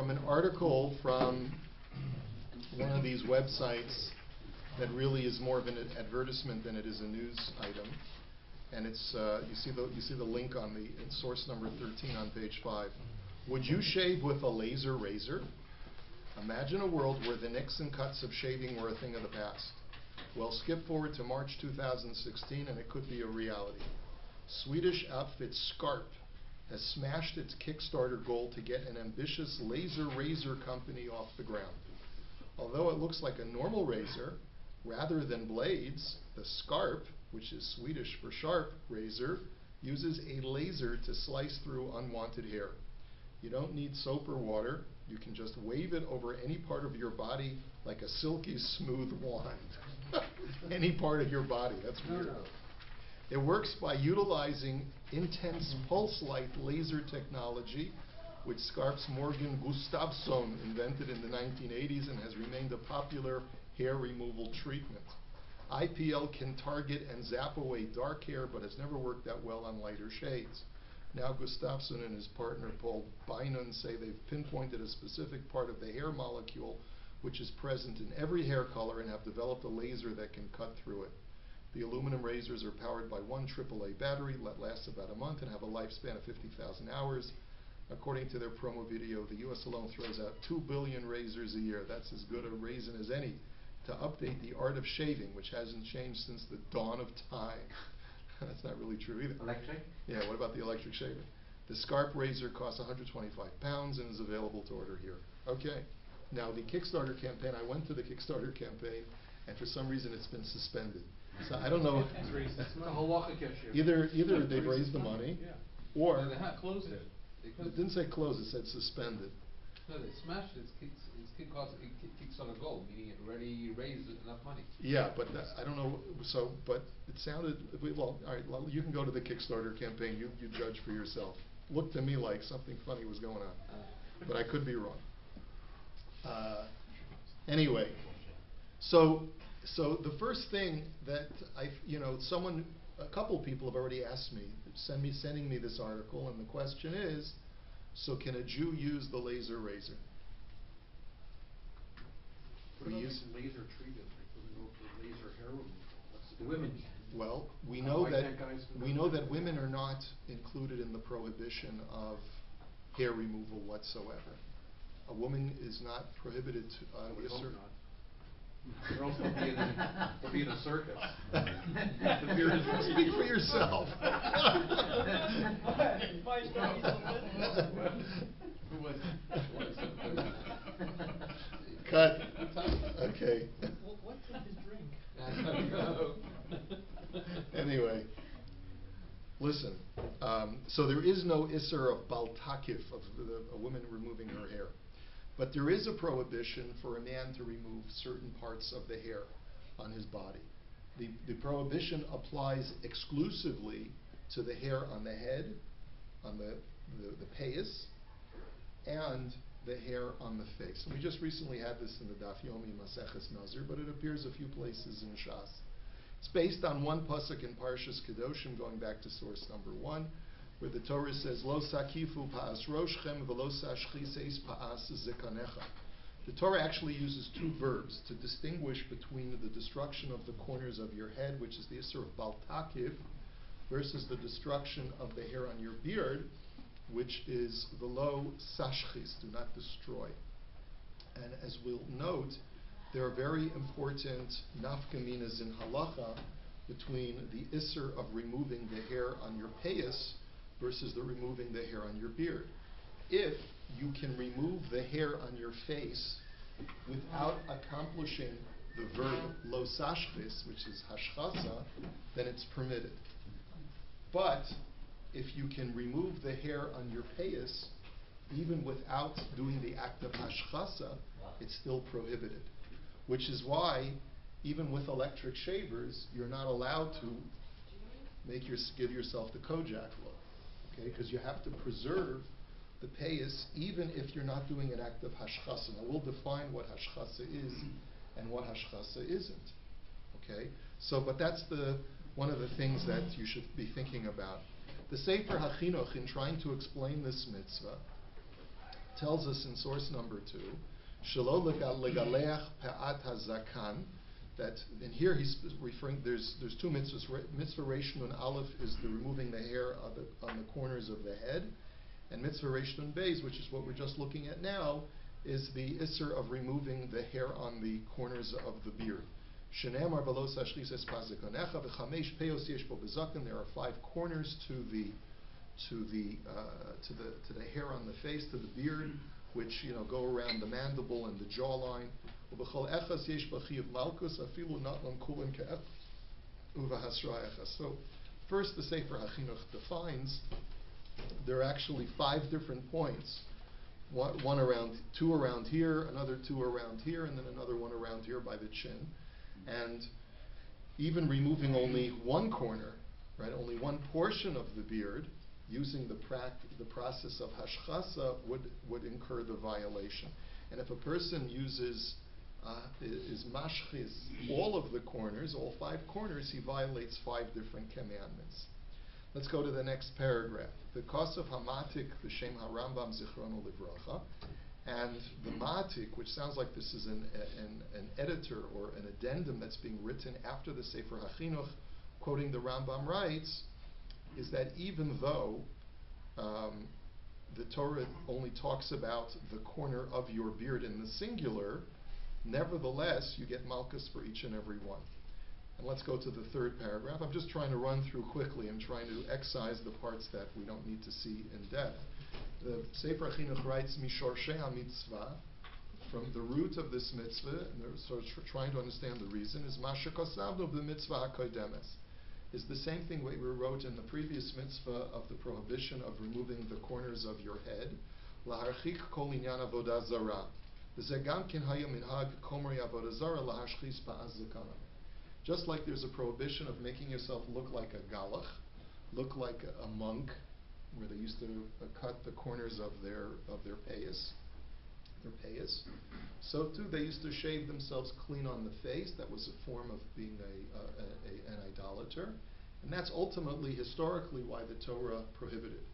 from an article from one of these websites that really is more of an advertisement than it is a news item. And it's, you see the link on the source number 13 on page 5. Would you shave with a laser razor? Imagine a world where the nicks and cuts of shaving were a thing of the past. Well, skip forward to March 2016 and it could be a reality. Swedish outfit Scarp has smashed its Kickstarter goal to get an ambitious laser razor company off the ground. Although it looks like a normal razor, rather than blades, the Scarp, which is Swedish for sharp razor, uses a laser to slice through unwanted hair. You don't need soap or water. You can just wave it over any part of your body like a silky smooth wand. Any part of your body, that's weird. No. It works by utilizing intense pulse light laser technology, which Scarp's Morgan Gustafsson invented in the 1980s and has remained a popular hair removal treatment. IPL can target and zap away dark hair, but has never worked that well on lighter shades. Now Gustafsson and his partner Paul Bynum say they've pinpointed a specific part of the hair molecule which is present in every hair color and have developed a laser that can cut through it. The aluminum razors are powered by one AAA battery that lasts about a month and have a lifespan of 50,000 hours. According to their promo video, the U.S. alone throws out 2 billion razors a year. That's as good a raisin as any to update the art of shaving, which hasn't changed since the dawn of time. That's not really true either. Electric? Yeah, what about the electric shaver? The Scarp razor costs £125 and is available to order here. Okay. Now the Kickstarter campaign, I went to the Kickstarter campaign and for some reason it's been suspended. So I don't know. It's a halachic issue. Either they've raised the money, or they have closed it. It didn't say closed, it said suspended. No, they smashed it. It's Kickstarter goal, meaning it already raised enough money. Yeah, but I don't know. So, but it sounded well. All right, well, you can go to the Kickstarter campaign. You judge for yourself. Looked to me like something funny was going on, but I could be wrong. Anyway, so the first thing that a couple people have already asked me, sending me this article, and the question is, so can a Jew use the laser razor? What about laser treatment? Like go for laser hair removal? The women can. Well, we know that women are not included in the prohibition of hair removal whatsoever. A woman is not prohibited to. We hope not. Or else they'll be in a circus. Speak for yourself. Cut. Okay. What's in his drink? Anyway, listen. So there is no isser of baltakif, of a woman removing her hair. But there is a prohibition for a man to remove certain parts of the hair on his body. The prohibition applies exclusively to the hair on the head, on the payas, and the hair on the face. And we just recently had this in the Daf Yomi Maseches Nazir, but it appears a few places in Shas. It's based on one pasuk in Parshas Kedoshim, going back to source number 1, where the Torah says, Lo sakifu pa'as roshchem v'lo sashchiseis pa'as zikanecha. The Torah actually uses two verbs to distinguish between the destruction of the corners of your head, which is the Isser of Baltakiv, versus the destruction of the hair on your beard, which is v'lo sashchis, do not destroy. And as we'll note, there are very important nafkaminas in halacha between the Isser of removing the hair on your payas versus the removing the hair on your beard. If you can remove the hair on your face without accomplishing the verb lo sashchis, which is hashchasa, then it's permitted. But if you can remove the hair on your payas, even without doing the act of hashchasa, it's still prohibited. Which is why, even with electric shavers, you're not allowed to give yourself the Kojak look. Okay, because you have to preserve the payas even if you're not doing an act of hashchasa. Now we'll define what hashchasa is and what hashchasa isn't. Okay, so but that's one of the things that you should be thinking about. The Sefer HaChinuch, in trying to explain this mitzvah, tells us in source number 2, Shelo legaleach pe'at hazakan, that, and here he's referring, there's two mitzvahs. Mitzvah Reish Nun Aleph is the removing the hair on the corners of the head, and Mitzvah Reish Nun Beis, which is what we're just looking at now, is the isser of removing the hair on the corners of the beard. Shenemar balos hashchis es pazikonecha v'chamesh peos yesh bo bezaken. There are 5 corners to the hair on the face, to the beard, which go around the mandible and the jawline. So first, the Sefer HaChinuch defines there are actually 5 different points. Two around here, another 2 around here, and then another one around here by the chin. And even removing only one corner, right, only one portion of the beard, using the process of hashchasa would incur the violation. And if a person is mashchis all of the corners, all 5 corners, he violates 5 different commandments. Let's go to the next paragraph. The Kosov Hamatik, the Shem HaRambam Zichrono Livracha, and the Matik, which sounds like this is an editor or an addendum that's being written after the Sefer HaChinuch, quoting the Rambam, writes, is that even though the Torah only talks about the corner of your beard in the singular, nevertheless, you get malchus for each and every one. And let's go to the 3rd paragraph. I'm just trying to run through quickly and trying to excise the parts that we don't need to see in depth. The Sefer HaChinuch writes, Mishorshei HaMitzvah, from the root of this mitzvah, and they're sort of trying to understand the reason, is Masha Kosavno b'mitzvah HaKodemes, is the same thing we wrote in the previous mitzvah of the prohibition of removing the corners of your head, Laharchik kol inyan avodah zarah. Just like there's a prohibition of making yourself look like a galach, look like a monk, where they used to cut the corners of their payas, so too they used to shave themselves clean on the face. That was a form of being an idolater, and that's ultimately, historically, why the Torah prohibited.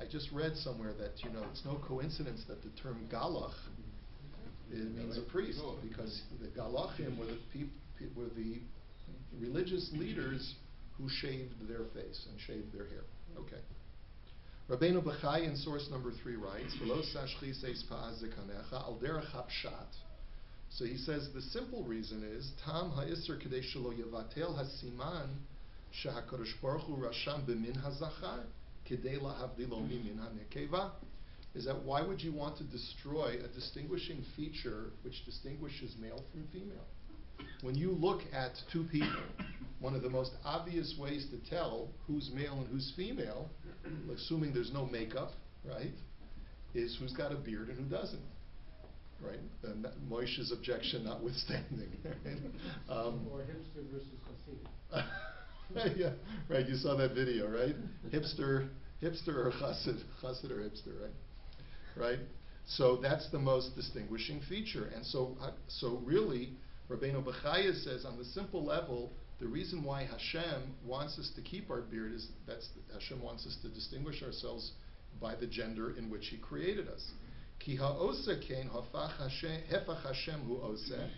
I just read somewhere that it's no coincidence that the term galach it means a priest, because the galachim were the religious leaders who shaved their face and shaved their hair. Okay. Rabbeinu Bachai in source number 3 writes, "V'lo sashchis eis pa'azikanecha al derech hapshat." So he says the simple reason is tam ha'isser kedei shelo yevatel hasiman shehakadosh baruch hu rasham b'min hazachar kedei lahavdilo mimin hanekeva. Is that why would you want to destroy a distinguishing feature which distinguishes male from female? When you look at 2 people, one of the most obvious ways to tell who's male and who's female, assuming there's no makeup, right, is who's got a beard and who doesn't, right? And Moshe's objection notwithstanding. Or hipster versus Hasidic. Yeah, right, you saw that video, right? Hipster or chassid or hipster, right? Right? So that's the most distinguishing feature. And so really, Rabbeinu Bechaya says, on the simple level, the reason why Hashem wants us to keep our beard is Hashem wants us to distinguish ourselves by the gender in which He created us. Ki ha'osa kein hafach Hashem hu osa,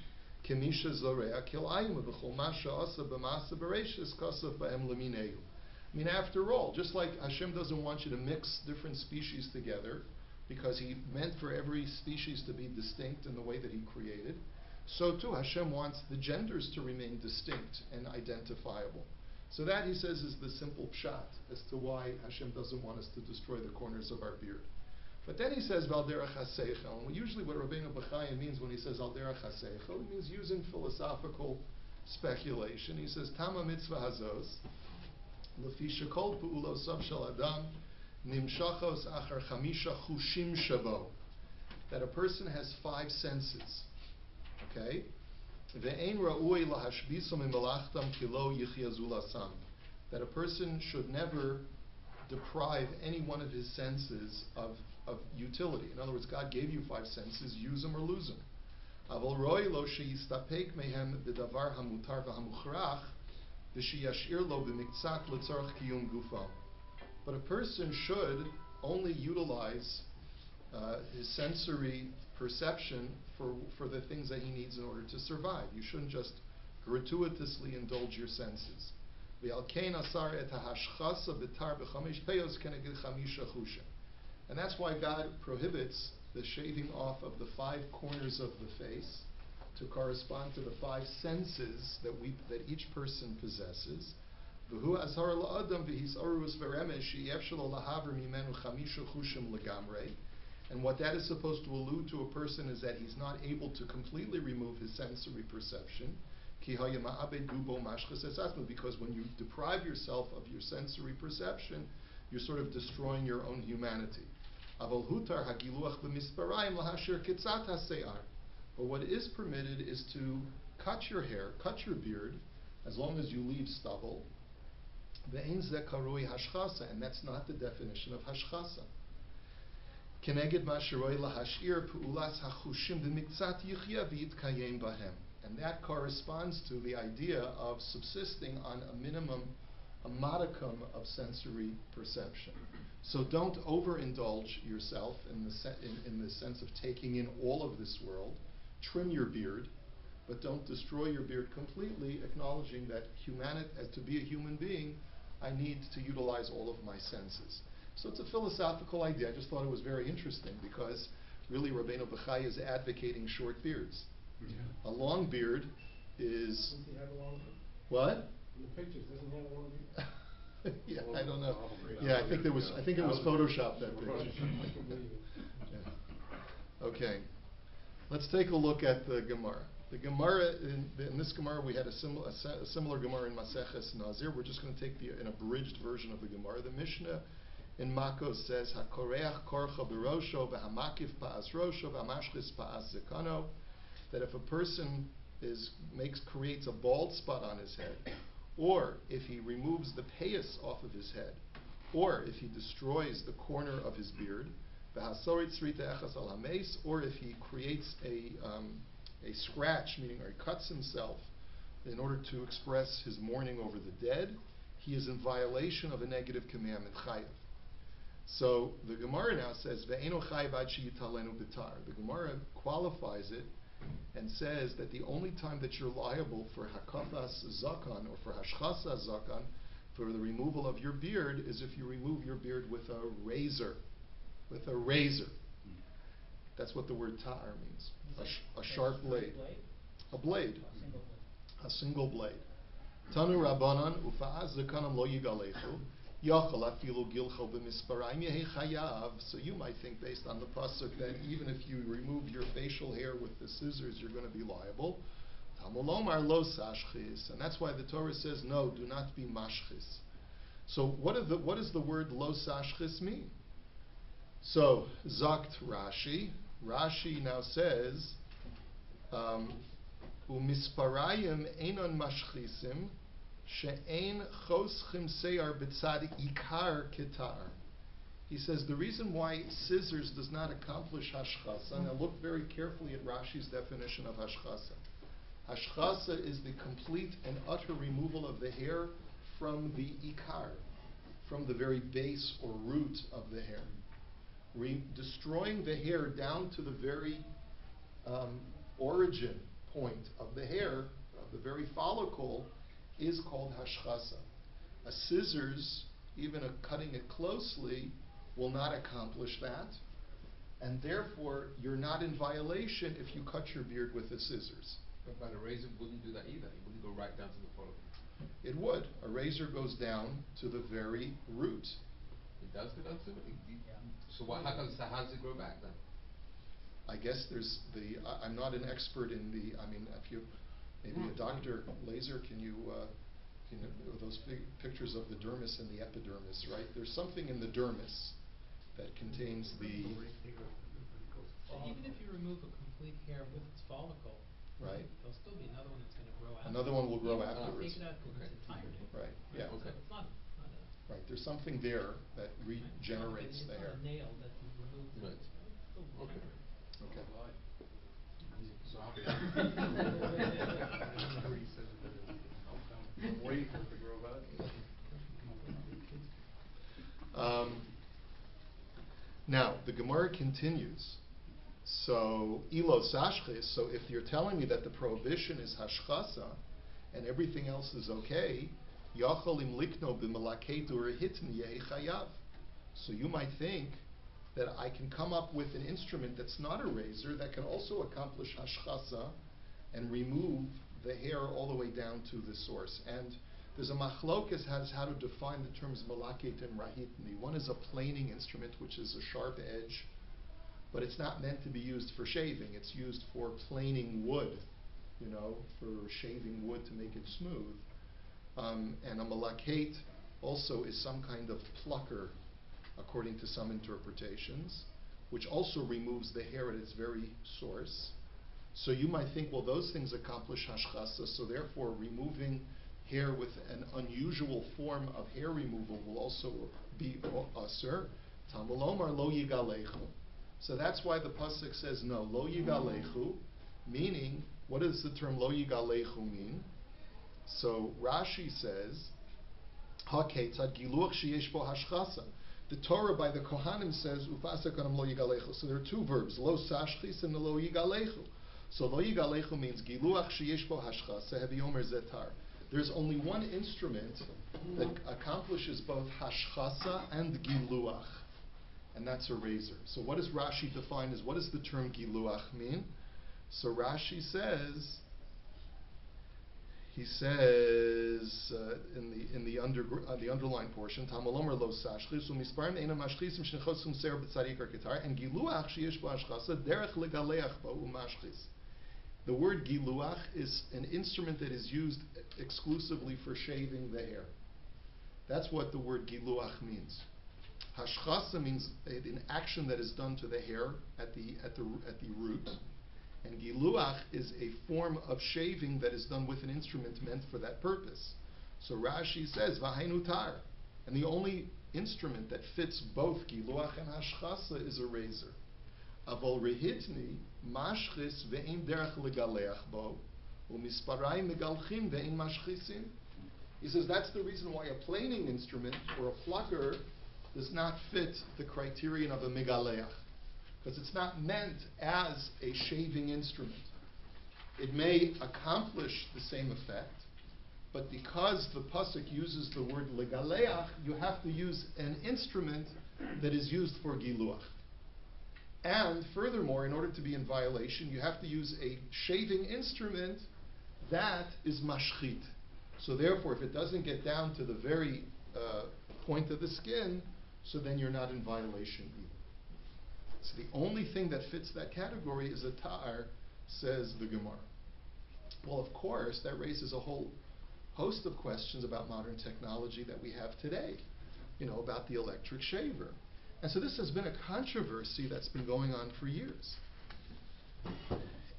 kemisha zorea kilayim v'chol masha osa b'masa bereishis kosav ba'em lemineu. I mean, after all, just like Hashem doesn't want you to mix different species together, because He meant for every species to be distinct in the way that He created, so too Hashem wants the genders to remain distinct and identifiable. So that, he says, is the simple pshat as to why Hashem doesn't want us to destroy the corners of our beard. But then he says, Val derech haseichel, and usually what Rabbeinu Bechaya means when he says Al derech haseichel, he means using philosophical speculation. He says, Tama mitzvah hazos, lefi shekol pu'ulosav shel adam, nimshachos achar chamisha chushim shabo, that a person has 5 senses. Okay? Ve'ein ra'ui lahashbisam imelachtam kilo yichya zulasam. That a person should never deprive any one of his senses of utility. In other words, God gave you 5 senses, use them or lose them. Aval roi lo sheyistapek mehem b'davar hamutar v'hamuchrach v'sheyashir lo b'miktzat l'tzorach kiyum gufo. But a person should only utilize his sensory perception for the things that he needs in order to survive. You shouldn't just gratuitously indulge your senses. And that's why God prohibits the shaving off of the 5 corners of the face to correspond to the 5 senses that each person possesses. And what that is supposed to allude to a person is that he's not able to completely remove his sensory perception. Because when you deprive yourself of your sensory perception, you're sort of destroying your own humanity. But what is permitted is to cut your hair, cut your beard, as long as you leave stubble. And that's not the definition of hashchasa. And that corresponds to the idea of subsisting on a modicum of sensory perception. So don't overindulge yourself in the sense of taking in all of this world. Trim your beard, but don't destroy your beard completely, acknowledging that to be a human being, I need to utilize all of my senses. So it's a philosophical idea. I just thought it was very interesting because really Rabbeinu Bechai is advocating short beards. Yeah. A long beard is... Does he have a long beard? What? In the pictures, doesn't he have a long beard? Yeah, I don't know. Probably. Yeah, I think it was Photoshopped, that picture. I can believe it. Yeah. Okay. Let's take a look at the Gemara. The Gemara, in this Gemara, we had a similar Gemara in Maseches Nazir. We're just going to take an abridged version of the Gemara. The Mishnah in Makos says, HaKoreach korcha b'rosho v'hamakif pa'as rosho v'hamashchis pa'as zekano, that if a person creates a bald spot on his head, or if he removes the payas off of his head, or if he destroys the corner of his beard, or if he creates a scratch, meaning or he cuts himself in order to express his mourning over the dead, he is in violation of a negative commandment, chayav. So the Gemara now says, Ve'eno chayav ad sheyitalenu b'tar. The Gemara qualifies it and says that the only time that you're liable for hakafas zakan or for hashchasa zakan, for the removal of your beard, is if you remove your beard with a razor. With a razor. That's what the word ta'ar means. A sharp blade. A blade. A single blade. Tanu Rabbanan ufa'az zekanam lo yigalechu yachal afilu gilcho b'misparayim yehi chayav. So you might think, based on the pasuk, that even if you remove your facial hair with the scissors, you're going to be liable. Tamulomar lo sashchis, and that's why the Torah says no, do not be mashchis. So what does the word lo sashchis mean? So zakt Rashi. Rashi now says, umisparayim einon mashchisim she'ein choschim seyar b'tzad ikar ketar. He says the reason why scissors does not accomplish hashchasa, now look very carefully at Rashi's definition of hashchasa. Hashchasa is the complete and utter removal of the hair from the ikar, from the very base or root of the hair. Destroying the hair down to the very origin point of the hair, of the very follicle, is called hashchasa. A scissors, even cutting it closely, will not accomplish that, and therefore you're not in violation if you cut your beard with the scissors. But a razor wouldn't do that either. It wouldn't go right down to the follicle. It would. A razor goes down to the very root. It does go down to it? So how does it grow back then? I guess there's I'm not an expert in if you, maybe a doctor, laser, can you those pictures of the dermis and the epidermis, right? There's something in the dermis that contains the... Well, even if you remove a complete hair with its follicle, right, there'll still be another one that's going to grow out. Another one will grow Even if you afterwards. take it out in its entirety. Right, yeah. So Okay. it's not a... Right, there's something there that regenerates it's the not hair. a nail that you removed. Right. It's still Okay. I'm waiting for it to grow back. Now, the the Gemara continues. So, ilo sashchis, so if you're telling me that the prohibition is hashchasa, and everything else is okay, yacholim likno b'malaketu rehitni yehi chayav. So you might think that I can come up with an instrument that's not a razor that can also accomplish hashchasa and remove the hair all the way down to the source. And there's a machlokas as how to define the terms malaket and rahitni. One is a planing instrument, which is a sharp edge, but it's not meant to be used for shaving. It's used for planing wood, for shaving wood to make it smooth. And a malaket also is some kind of plucker, according to some interpretations, which also removes the hair at its very source. So you might think, well, those things accomplish hashchasa, so therefore removing hair with an unusual form of hair removal will also be asur. Tamalomar lo yigalechu. So that's why the pasuk says no, lo yigalechu, meaning, what does the term lo yigalechu mean? So Rashi says, ha-ketzad giluach sheyesh bo hashchasa. The Torah by the Kohanim says, ufasa kanam lo yigalechu. So there are two verbs, lo sashchis and lo yigalechu. So lo yigalechu means giluach sheyesh bo hashchasa, hevi omer zetar. There's only one instrument that accomplishes both hashchasa and giluach, and that's a razor. So what does Rashi define as, what does the term giluach mean? So Rashi says, he says in the underlined portion, Tamalomer lo sashchis umisparim eina mashchisim shnechosum ser b'tzadik or ketar, and giluach sheyesh bo hashchasa derech legaleach bo umashchis. The word giluach is an instrument that is used exclusively for shaving the hair. That's what the word giluach means. Hashchasa means an action that is done to the hair at the root, and giluach is a form of shaving that is done with an instrument meant for that purpose. So Rashi says v'hainu tar, and the only instrument that fits both giluach and hashchasa is a razor. Avol rehitni mashchis ve'in derech legaleach bo umisparai megalchim ve'in mashchisim. He says that's the reason why a planing instrument or a plucker does not fit the criterion of a megaleach, because it's not meant as a shaving instrument. It may accomplish the same effect, but because the pasuk uses the word legaleach, you have to use an instrument that is used for giluach. And furthermore, in order to be in violation, you have to use a shaving instrument that is mashchit. So therefore, if it doesn't get down to the very point of the skin, so then you're not in violation either. So the only thing that fits that category is a tar, says the Gemara. Well, of course, that raises a whole host of questions about modern technology that we have today, about the electric shaver. And so this has been a controversy that's been going on for years.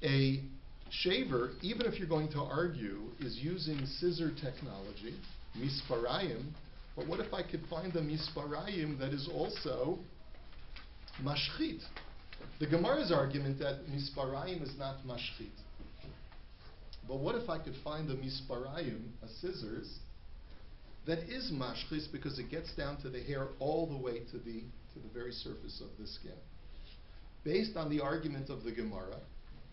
A shaver, even if you're going to argue, is using scissor technology, misparayim, but what if I could find a misparayim that is also mashchit? The Gemara's argument that misparayim is not mashchit. But what if I could find a misparayim, a scissors, that is mashchis because it gets down to the hair all the way to the very surface of the skin? Based on the argument of the Gemara,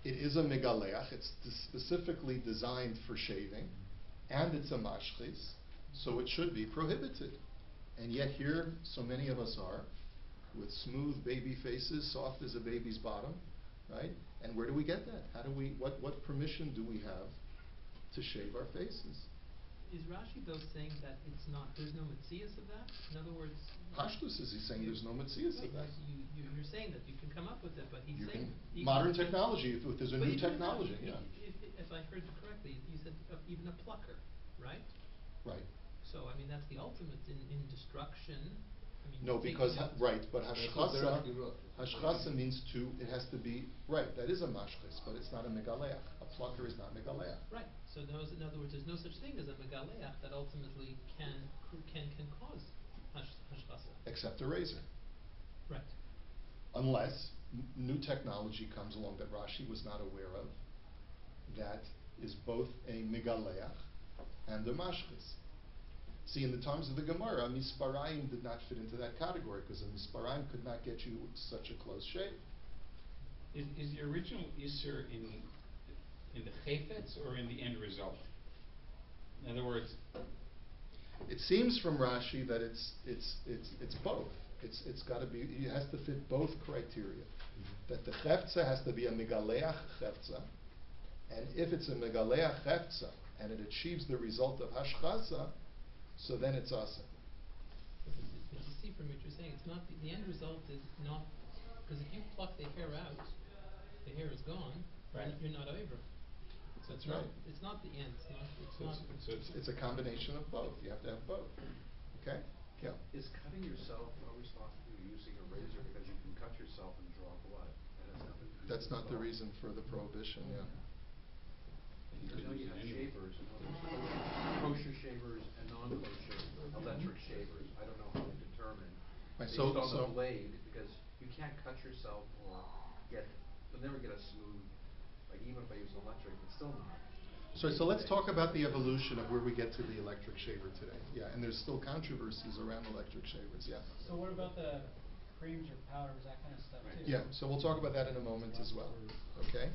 it is a megaleach, it's specifically designed for shaving, and it's a mashchis, so it should be prohibited. And yet here, so many of us are, with smooth baby faces, soft as a baby's bottom, right? And where do we get that? How do we, what permission do we have to shave our faces? Is Rashi though saying that there's no mitzias of that? In other words, Pashtus is he saying there's no mitzias of that? You're saying that you can come up with it, but he's saying modern technology. If there's a but new technology, yeah. If I heard you correctly, you said even a plucker, right? Right. So I mean that's the ultimate in destruction. I mean, No, because right, but hashchasa Hashchasa means it has to be right. That is a mashchis, but it's not a megaleach. A plucker is not megaleach. Right. So in other words, there's no such thing as a megaleach that ultimately can cause hashchasa. Except a razor. Right. Unless new technology comes along that Rashi was not aware of, that is both a megaleach and a mashchis. See, in the times of the Gemara, Misparayim did not fit into that category because a Misparayim could not get you such a close shave. Is the original Isser in the Chayfetz or in the end result? In other words, It seems from Rashi that it's both. It's got to be. It has to fit both criteria. That the chefza has to be a megaleach chefza, and if it's a megaleach chefza and it achieves the result of hashchaza, so then it's asa. But you see from what you're saying, it's not the end result is not because if you pluck the hair out, the hair is gone. Right. You're not over. So That's it's not. right. It's not the end. It's so not. It's a combination of both. You have to have both. Okay? Yeah. Is cutting yourself a responsibility using a razor because you can cut yourself and draw blood? That has nothing to do That's with not the law. reason for the prohibition, yeah. you Because could now use you it have anyway. shavers, you know, there's kosher shavers and non-kosher electric shavers. I don't know how to determine. Right, Based so- on so- the blade, because you can't cut yourself or you'll never get a smooth, like even if I use an electric, it's still not. So let's talk about the evolution of where we get to the electric shaver today. Yeah, and there's still controversies around electric shavers, yeah. So what about the creams or powders, that kind of stuff too? Yeah, so we'll talk about that in a moment as well. Okay?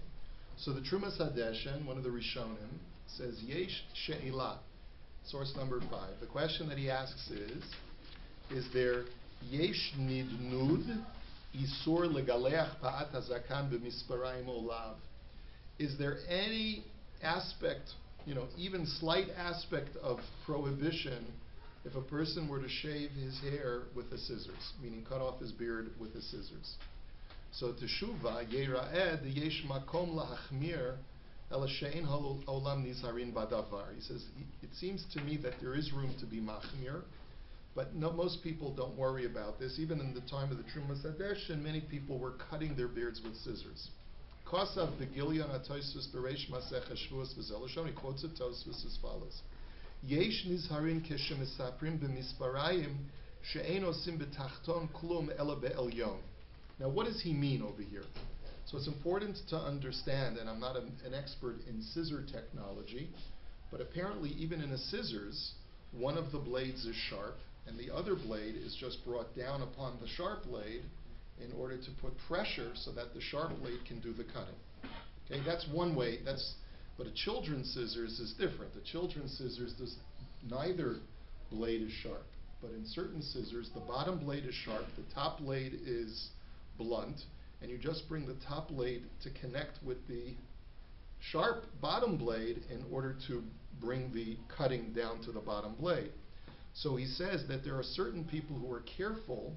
So the Trumas Hadeshen, one of the Rishonim, says Yesh She'ilah, source number 5. The question that he asks is there Yesh Nidnud Isur Legaleach Pa'at Hazakan B'Misparayim Olav? Is there any aspect, even slight aspect of prohibition if a person were to shave his hair with the scissors, meaning cut off his beard with the scissors? So teshuva yera'ed yesh makom lahachmir ela she'en olam nizharin badavar. He says it seems to me that there is room to be machmir, but most people don't worry about this. Even in the time of the Trumas Hadeshen, many people were cutting their beards with scissors. Kosav begilyon atoysus bereish masech hashvuos v'zelashon. He quotes a Tosfos as follows: Yesh nizharin keshemisaprim b'misparayim she'en osim betachton klum ela be'elyon. Now, what does he mean over here? So it's important to understand, and I'm not an expert in scissor technology, but apparently even in a scissors, one of the blades is sharp, and the other blade is just brought down upon the sharp blade in order to put pressure so that the sharp blade can do the cutting. Okay, that's one way. But a children's scissors is different. A children's scissors neither blade is sharp, but in certain scissors, the bottom blade is sharp, the top blade is blunt, and you just bring the top blade to connect with the sharp bottom blade in order to bring the cutting down to the bottom blade. So he says that there are certain people who are careful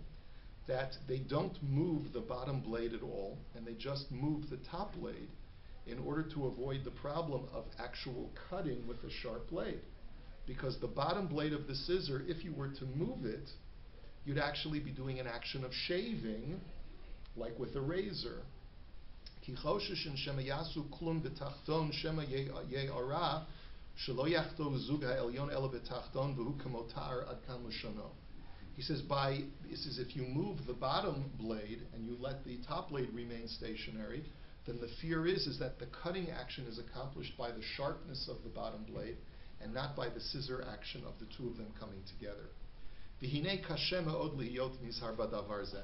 that they don't move the bottom blade at all, and they just move the top blade in order to avoid the problem of actual cutting with a sharp blade. Because the bottom blade of the scissor, if you were to move it, you'd actually be doing an action of shaving, like with a razor. Ki choshishin shema yasu klum betachton shema ye'ara shelo yachtov zug ha'elyon ela betachton v'hu kamotar ad kan l'shono. He says if you move the bottom blade and you let the top blade remain stationary, then the fear is that the cutting action is accomplished by the sharpness of the bottom blade and not by the scissor action of the two of them coming together. V'hinei kashem me'od lihiyot nizhar badavar zeh.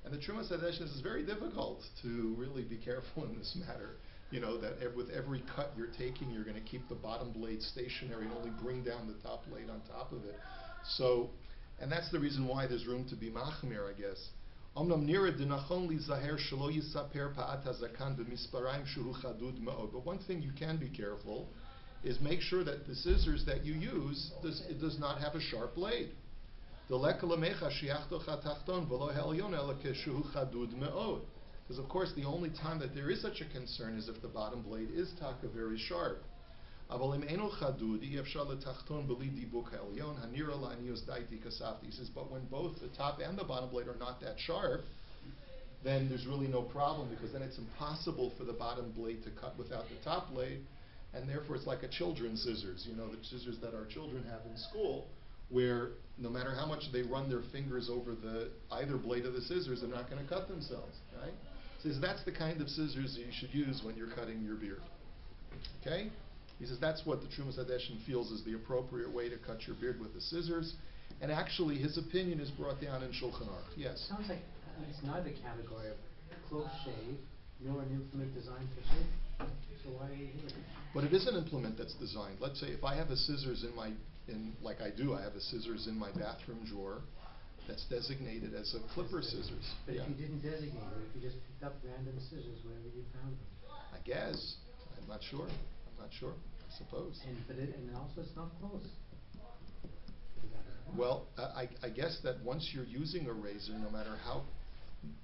And the Trumas Hadeshen is very difficult to really be careful in this matter. That with every cut you're taking, you're going to keep the bottom blade stationary and only bring down the top blade on top of it. So, and that's the reason why there's room to be machmir, I guess. But one thing you can be careful is make sure that the scissors that you use, it does not have a sharp blade. Because of course the only time that there is such a concern is if the bottom blade is taka very sharp. He says, but when both the top and the bottom blade are not that sharp, then there's really no problem, because then it's impossible for the bottom blade to cut without the top blade, and therefore it's like a children's scissors, the scissors that our children have in school, where no matter how much they run their fingers over either blade of the scissors, they're not going to cut themselves, right? Says that's the kind of scissors that you should use when you're cutting your beard. Okay? He says that's what the Trumas Hadeshin feels is the appropriate way to cut your beard with the scissors. And actually, his opinion is brought down in Shulchan Aruch. Yes. Sounds like it's neither category of close shave nor an implement designed for shave. So why are we doing it? But it is an implement that's designed. Let's say if I have a scissors like I do, I have a scissors in my bathroom drawer that's designated as a clipper scissors. But Yeah. if you didn't designate it, if you just picked up random scissors wherever you found them, I guess. I'm not sure. I suppose. and also it's not close. Well, I guess that once you're using a razor, no matter how,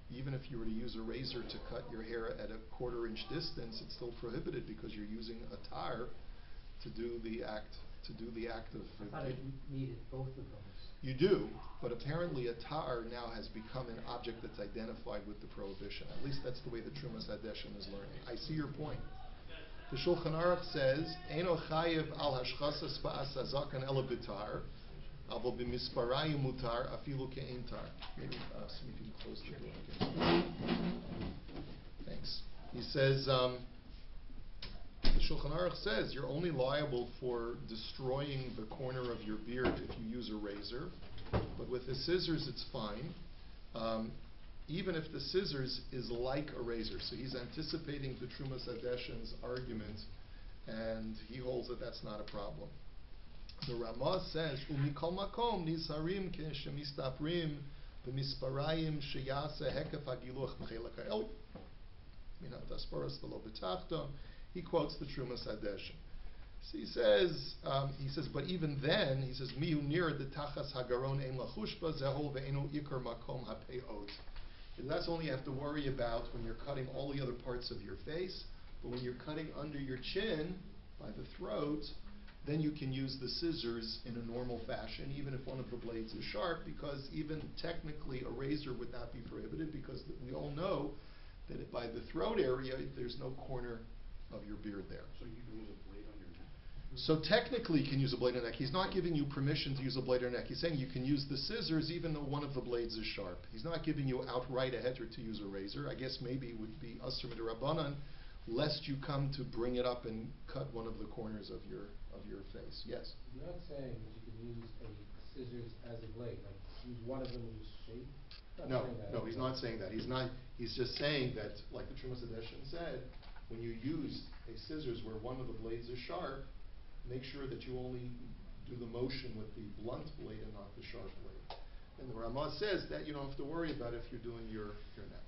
even if you were to use a razor to cut your hair at a 1/4 inch distance, it's still prohibited because you're using a tar to do the act of. I thought it needed both of those. You do, but apparently a tar now has become an object that's identified with the prohibition. At least that's the way the Trumas Hadeshin is learning. I see your point. The Shulchan Aruch says, "Eino chayev al hashchasas ba'as hazakan ela b'tar, avo b'misparayim mutar afilu ke'ein tar." Maybe see if you can close the door again. Thanks. He says, the Shulchan Aruch says you're only liable for destroying the corner of your beard if you use a razor, but with the scissors it's fine. Even if the scissors is like a razor. So he's anticipating the Trumas Hadeshin's argument, and he holds that that's not a problem. The Ramah says, "Umikol makom nizharim k'shemistaprim b'misparayim sheyase hekef hagiluch b'chelek ha'el min ha'tasparas v'lo b'tachton." He quotes the Trumas Hadeshin. So he says, but even then, he says, "Mihu nir de tachas hagaron ein lachushba zehol ve'enu ikar makom ha'peot." That's only you have to worry about when you're cutting all the other parts of your face, but when you're cutting under your chin, by the throat, then you can use the scissors in a normal fashion, even if one of the blades is sharp, because even technically a razor would not be prohibited, because we all know that by the throat area, there's no corner of your beard there. So you can use a blade on your neck? So technically you can use a blade on your neck. He's not giving you permission to use a blade on your neck. He's saying you can use the scissors even though one of the blades is sharp. He's not giving you outright a heter to use a razor. I guess maybe it would be asur midrabanan, lest you come to bring it up and cut one of the corners of your face. Yes? You're not saying that you can use a scissors as a blade, like use one of them and just shave? No, he's not saying that. He's just saying that, like the Trumas Hadeshin said, when you use a scissors where one of the blades is sharp, make sure that you only do the motion with the blunt blade and not the sharp blade. And the Ramah says that you don't have to worry about if you're doing your neck.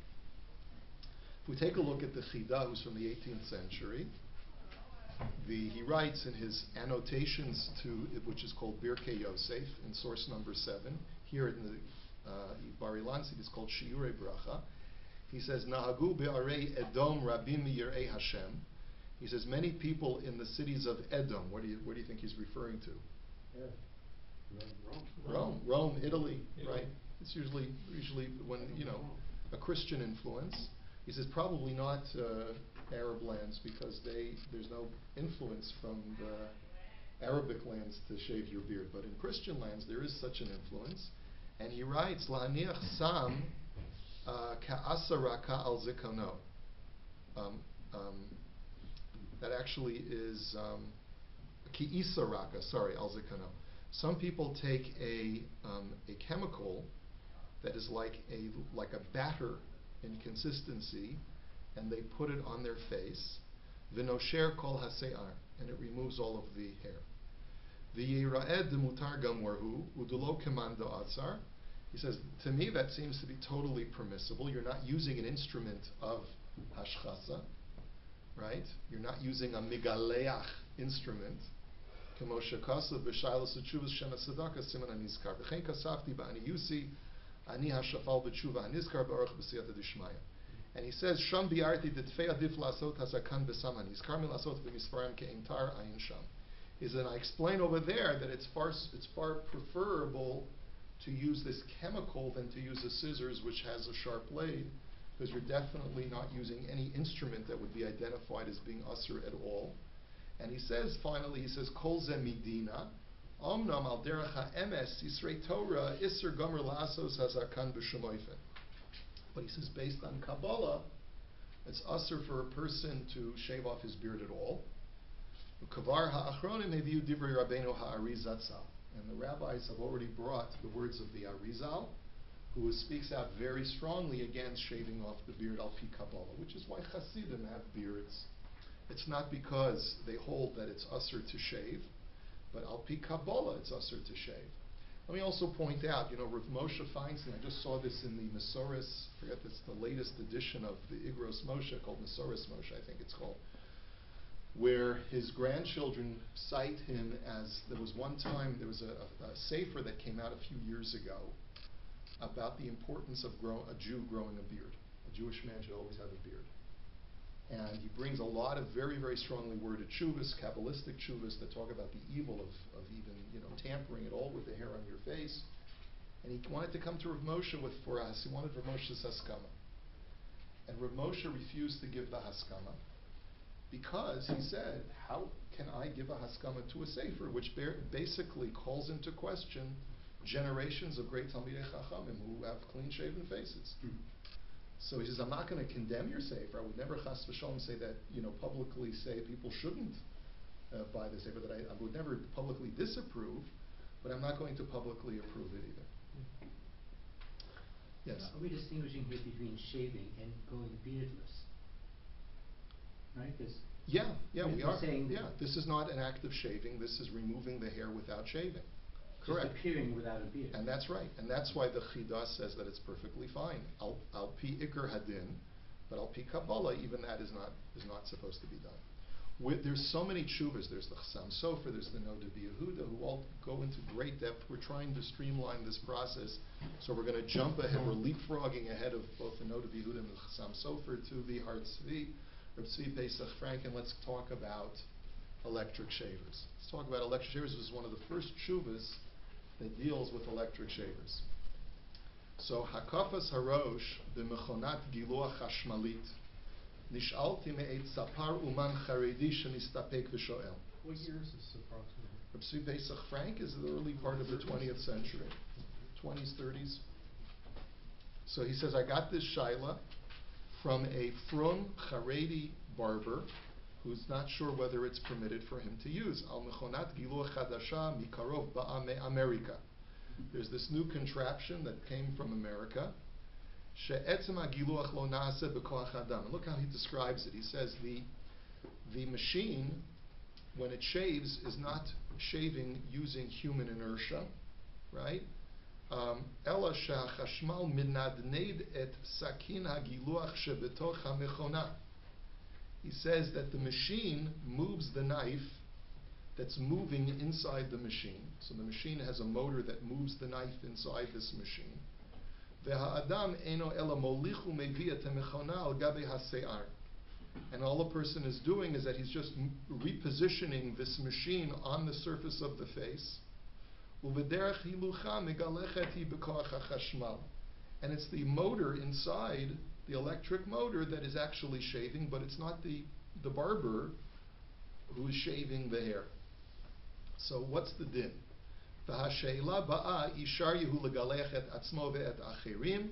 If we take a look at the Chida, who's from the 18th century, he writes in his annotations to, which is called Birkei Yosef, in source number 7, here in the Bar Ilan, it is called Shiurei Bracha. He says, Nahagu be'arei Edom rabim yirei Hashem. He says, many people in the cities of Edom, what do you think he's referring to? Yeah. Rome, Italy, Italy. right? It's usually when, a Christian influence. He says probably not Arab lands because there's no influence from the Arabic lands to shave your beard. But in Christian lands there is such an influence. And he writes, La'aniach sam ka'asara ka'al zikano. That actually is ki'isaraka, al zikano. Some people take a chemical that is like a batter in consistency, and they put it on their face. V'nosher kol hase'ar, and it removes all of the hair. V'yira'ed mutar gamorhu udulo kemanda atzar. He says, to me that seems to be totally permissible. You're not using an instrument of hashchasa, right? You're not using a migaleach instrument. And he says, Sham bi'arti detfei adif lasot hazakan besaman nizkar milasot v'misparim ke'imtar ayin sham. Is that I explain over there that it's far preferable to use this chemical than to use a scissors which has a sharp blade, because you're definitely not using any instrument that would be identified as being usher at all. And he says, finally, Kol ze midina, omnam al derech ha'emes yisrei Torah iser gomer la'asos hazakan b'shemoifen. But he says, based on Kabbalah, it's usher for a person to shave off his beard at all. Kavar ha'achronim heviu divrei Rabbeinu ha'Arizal. And the rabbis have already brought the words of the Arizal, who speaks out very strongly against shaving off the beard al pi Kabbalah, which is why Hasidim have beards. It's not because they hold that it's usher to shave, but al pi Kabbalah it's usher to shave. Let me also point out, Rav Moshe Feinstein, I just saw this in the Masoris, I forget that's the latest edition of the Igros Moshe, called Masoris Moshe, I think it's called, where his grandchildren cite him as, there was one time, there was a sefer that came out a few years ago about the importance of a Jew growing a beard. A Jewish man should always have a beard. And he brings a lot of very, very strongly worded tshuvas, Kabbalistic tshuvas, that talk about the evil of even, tampering at all with the hair on your face. And he wanted to come to Rav Moshe for us. He wanted Rav Moshe's haskama. And Rav Moshe refused to give the haskama because he said, how can I give a haskama to a sefer which basically calls into question generations of great Talmidei Chachamim who have clean-shaven faces? So he says, I'm not going to condemn your sefer. I would never chas v'shalom say that, publicly say people shouldn't buy the sefer, that I would never publicly disapprove, but I'm not going to publicly approve it either. Yes? Are we distinguishing here between shaving and going beardless? Right? 'Cause Yeah, we you're are. saying that Yeah, this is not an act of shaving. This is removing the hair without shaving. just Correct. appearing without a beard. And that's right. And that's why the Chidah says that it's perfectly fine. Al pi ikar hadin, but al pi Kabbalah, even that is not supposed to be done. There's so many tshuvas. There's the Chassam Sofer, there's the Noda B'Yehuda, who all go into great depth. We're trying to streamline this process, so we're going to jump ahead. We're leapfrogging ahead of both the Noda B'Yehuda and the Chassam Sofer to the Har Tzvi, Reb Tzvi Pesach Frank, and let's talk about electric shavers. Let's talk about electric shavers. This is one of the first tshuvas that deals with electric shavers. So, Hakafas Harosh b'mechonat giluach hashmalit nish'alti me'et sapar uman charedi shenistapek v'shoel. What year is this approximately? Reb Tzvi Pesach Frank is the early part of the 20th century, 20s, 30s. So he says, I got this shaila from a frum Haredi barber who's not sure whether it's permitted for him to use. Al mechonat giluach chadasha mikarov ba'a me'Amerika. There's this new contraption that came from America. She'etzem hagiluach lo na'aseh b'koach adam. And look how he describes it. He says the machine, when it shaves, is not shaving using human inertia, right? Ela she'achashmal minadned et sakin hagiluach shebetoch hamechona. He says that the machine moves the knife that's moving inside the machine. So the machine has a motor that moves the knife inside this machine. Ve'ha'adam eno ela molichu mevi et hamechona al gabe ha'se'ar. And all a person is doing is that he's just repositioning this machine on the surface of the face. U'v'derech hilucha megalechet hi b'koach ha'chashmal. And it's the motor inside, the electric motor, that is actually shaving, but it's not the barber who is shaving the hair. So what's the din? V'hasheila ba'a ishar yehu legalech et atzmo ve'et acherim,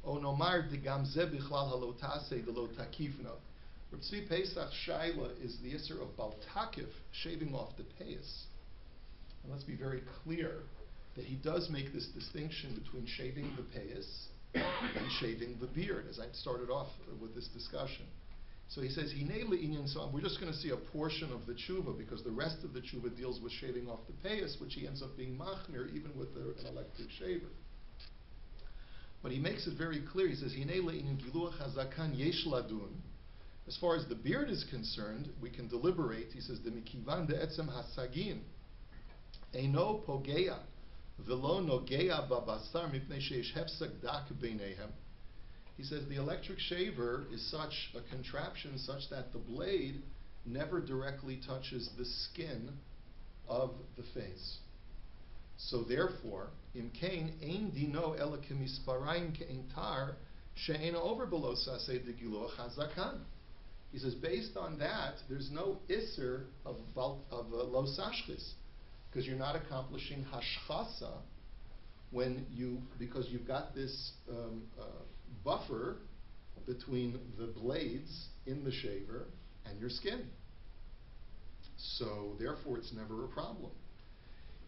o nomar degam ze bichlal halo ta'aseh v'lo takifno. Reb Tzvi Pesach shaila is the issur of baltakif, shaving off the payas. And let's be very clear that he does make this distinction between shaving the payas and shaving the beard, as I started off with this discussion. So he says, Hinei le'inyan, so we're just going to see a portion of the tshuva, because the rest of the tshuva deals with shaving off the payas, which he ends up being machmir even with an electric shaver. But he makes it very clear. He says, Hinei le'inyan giluach hazakan yesh ladun. As far as the beard is concerned, we can deliberate. He says, Demikivan de'etzem hasagin eino pogea v'lo nogea babasar mipnei sheish hefsak dak beinehem. He says the electric shaver is such a contraption such that the blade never directly touches the skin of the face. So therefore, im kain ein dino ela kemisparayim kein tar she'ein over below saseh de giluach hazakan. He says based on that, there's no isser of lo sashchis, because you're not accomplishing hashchasa because you've got this buffer between the blades in the shaver and your skin. So therefore it's never a problem.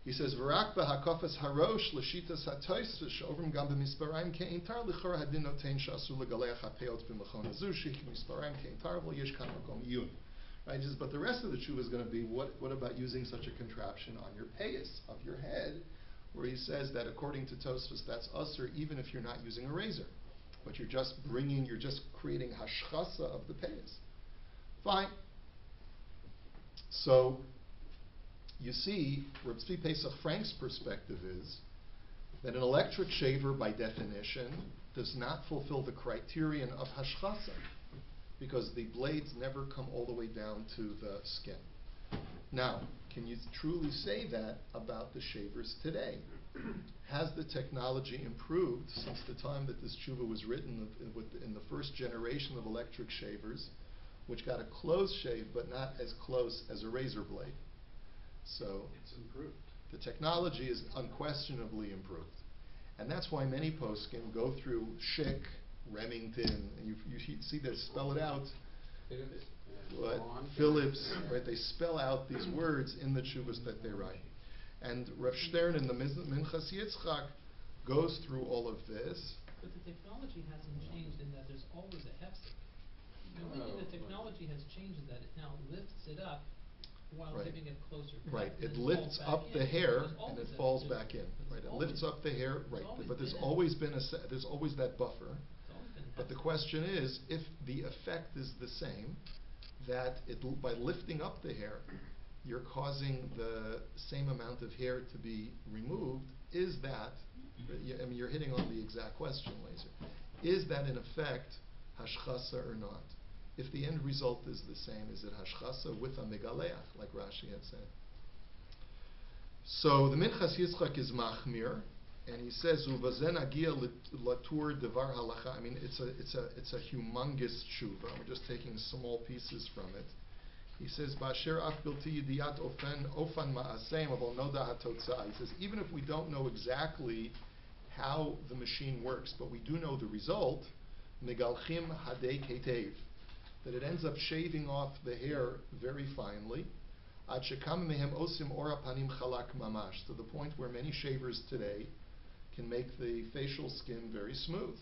He says, "V'rak b'hakafas harosh l'shitas hatoisves she'ovrim gam b'misparaim ke'intar l'chor hadin notein she'asur l'galeach ha'peot b'machon hazushi k'misparaim ke'intar v'lo yesh kan makom iyun." Right? He says, but the rest of the tshuva is going to be, what about using such a contraption on your payas of your head, where he says that according to Tosfos that's usher even if you're not using a razor, but you're just creating hashchasa of the payas. Fine. So you see, Reb Tzvi Pesach Frank's perspective is that an electric shaver, by definition, does not fulfill the criterion of hashchasa, because the blades never come all the way down to the skin. Now, can you truly say that about the shavers today? Has the technology improved since the time that this tshuva was written in the first generation of electric shavers, which got a close shave but not as close as a razor blade? So It's improved. the technology is unquestionably improved. And that's why many poskim go through Schick, Remington, and you see they spell it out. What? Phillips, right? They spell out these words in the tshuvas that they write. And Rav Stern in the Minchas Yitzchak goes through all of this. But the technology hasn't changed in that there's always a hefsek. The only thing the technology has changed is that it now lifts it up while Right. keeping it closer. Right, and it then lifts falls up back the in. hair There's and always it a- falls there's- back in. there's Right, it always- lifts up the hair. Right, always but there's been a- always been there's always that buffer. It's always been But the hefsek. question is, if the effect is the same, that by lifting up the hair, you're causing the same amount of hair to be removed, is that, I mean, you're hitting on the exact question, Laser. Is that in effect hashchasa or not? If the end result is the same, is it hashchasa with a megaleach, like Rashi had said? So the Minchas Yitzchak is machmir, and he says uvazen agia latur devar halacha. I mean, it's a humongous tshuva. We're just taking small pieces from it. He says ba'asher af bilti yidiyat ofan ma'aseim aval noda hatotzah. He says even if we don't know exactly how the machine works, but we do know the result, megalchim hadei ketev, that it ends up shaving off the hair very finely. Ad shekam mehem osim ora panim chalak mamash, to the point where many shavers today can make the facial skin very smooth.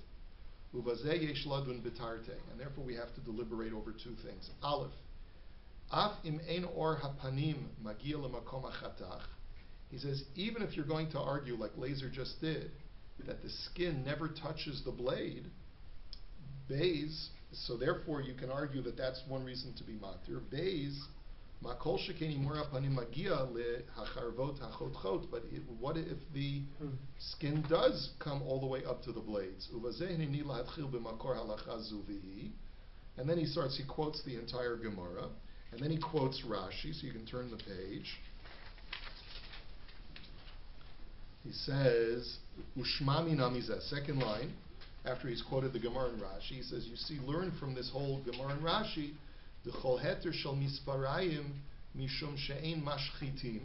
Uvazeh yesh ladun bitarte, and therefore we have to deliberate over two things. Aleph, af im ein or hapanim magia lemakom achatach. He says even if you're going to argue like Laser just did, that the skin never touches the blade, Beis, so therefore you can argue that that's one reason to be matir. Beis, makol shekeni mora panim magia lehacharvot hachotchot. But what if the skin does come all the way up to the blades? Uvazeh hineni lahatchil b'makor halacha zuvihi. And then he quotes the entire Gemara, and then he quotes Rashi, so you can turn the page. He says, Ushmami namizeh, second line, after he's quoted the Gemara and Rashi, he says, you see, learn from this whole Gemara and Rashi, the chol heter shel misparayim mishum she'ein mashchitim.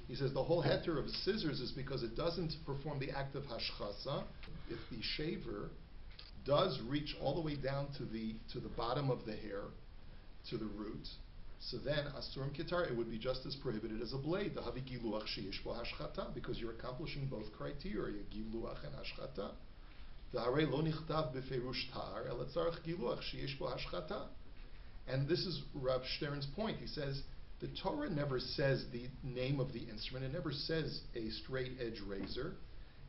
He says the whole heter of scissors is because it doesn't perform the act of hashchasa. If the shaver does reach all the way down to the bottom of the hair, to the root, so then asurim kitar, it would be just as prohibited as a blade. The havi giluach sheyesh bo hashchata, because you're accomplishing both criteria, giluach and hashchata. The harei lo nichtav beferush tar el tzarich giluach sheyesh bo hashchata. And this is Rav Stern's point. He says the Torah never says the name of the instrument. It never says a straight edge razor.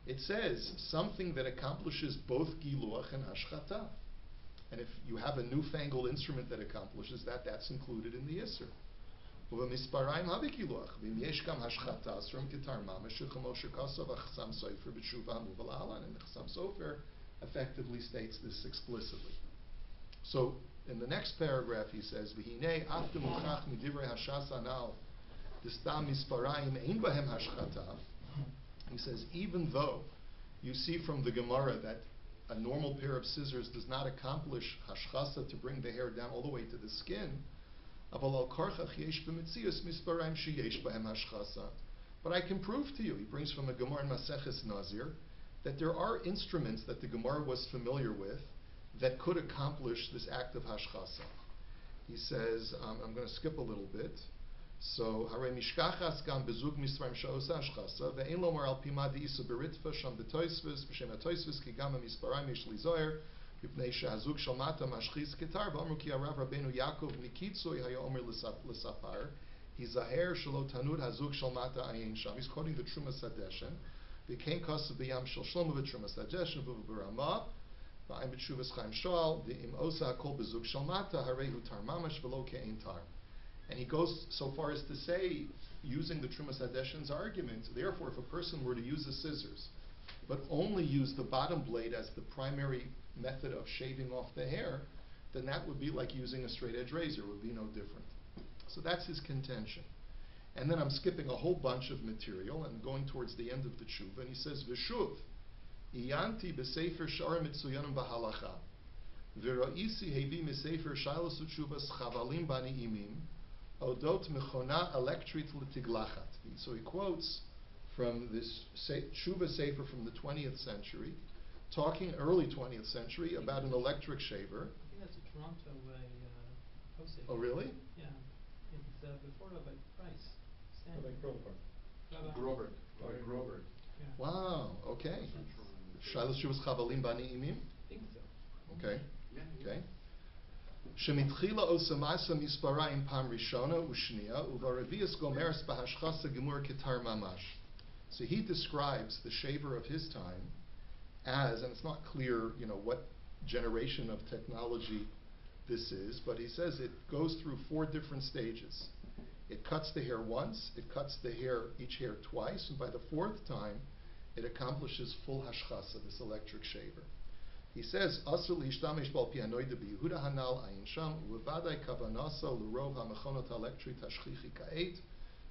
It says something that accomplishes both giluach and hashchata. And if you have a newfangled instrument that accomplishes that, that's included in the Isser. ובמספריים הבקילוח, ואם יש גם השחתה, סרום כתר ממש, כמו שכתוב החסם סופר בתשובה המובא להלן, and the Chassam Sofer effectively states this explicitly. So, in the next paragraph he says, והנה אף דמוכח מדברי הש"ס הנ"ל, דסתם מספריים אין בהם השחתה. He says, even though you see from the Gemara that a normal pair of scissors does not accomplish hashchasa to bring the hair down all the way to the skin, but I can prove to you, he brings from a Gemara in Maseches Nazir, that there are instruments that the Gemara was familiar with that could accomplish this act of hashchasa. He says, I'm going to skip a little bit. So, Hare Mishkachas Gam Bezug Misraim Sha'osa Ashchasa, Ve'en Lomar Al Pima De'isa Beritva Sham B'toisvis, B'shem HaToisvis, Ki Gam HaMisparayim Yesh Lizoyer, Mipnei She'hazug Shalmata Mashchis Ketar, V'amru Ki Arav Rabbeinu Yaakov Mikitzui Haya Omer L'Sapar, Hizaher Shelo Tanud Hazug Shalmata Ayin Sham. He's quoting the Trumas Hadeshen. V'kein Kosav B'yam Shel Shlomo V'Trumas Hadeshen, V'Ramah, V'ayim B'Tshuvas Chaim Shoal, V'im Osa HaKol Bezug Shalmata, Harehu Tar Mamash V'lo Ke'ein Tar. And he goes so far as to say, using the Trumas Hadeshen's argument, therefore, if a person were to use the scissors, but only use the bottom blade as the primary method of shaving off the hair, then that would be like using a straight edge razor, would be no different. So that's his contention. And then I'm skipping a whole bunch of material and going towards the end of the tshuva, and he says, V'shuv, iyanti b'sefer sh'ar mitzuyanim b'halacha, v'ra'isi hevi m'sefer shailos utshuvas chavalim bani imim, Odot mechona elektrit litiglachat. So he quotes from this Tshuva Sefer from the 20th century, talking early 20th century about an electric shaver. I think that's a Toronto posting. Oh, really? Yeah. It's before Rabbi Price. Rabbi Rabbi- Grover, Rabbi Grover. Yeah. Wow, okay. Shiloh Shuvas Chavalim Bani Imim? I think so. Okay. Yeah, Okay. Shemitchila osamasa misparayim pam rishona ushnia uvaravias gomeres bahashchasa gemur ketar mamash. So he describes the shaver of his time as, and it's not clear, what generation of technology this is, but he says it goes through 4 different stages. It cuts the hair once, it cuts each hair twice, and by the 4th time, it accomplishes full hashchasa, this electric shaver. He says, "Asur li'ishtamish bal pi hanoida b'Yehuda hanal ayin sham u'vadai kavanasa l'rov ha'mechonot ha'elektrit hashchichi ka'et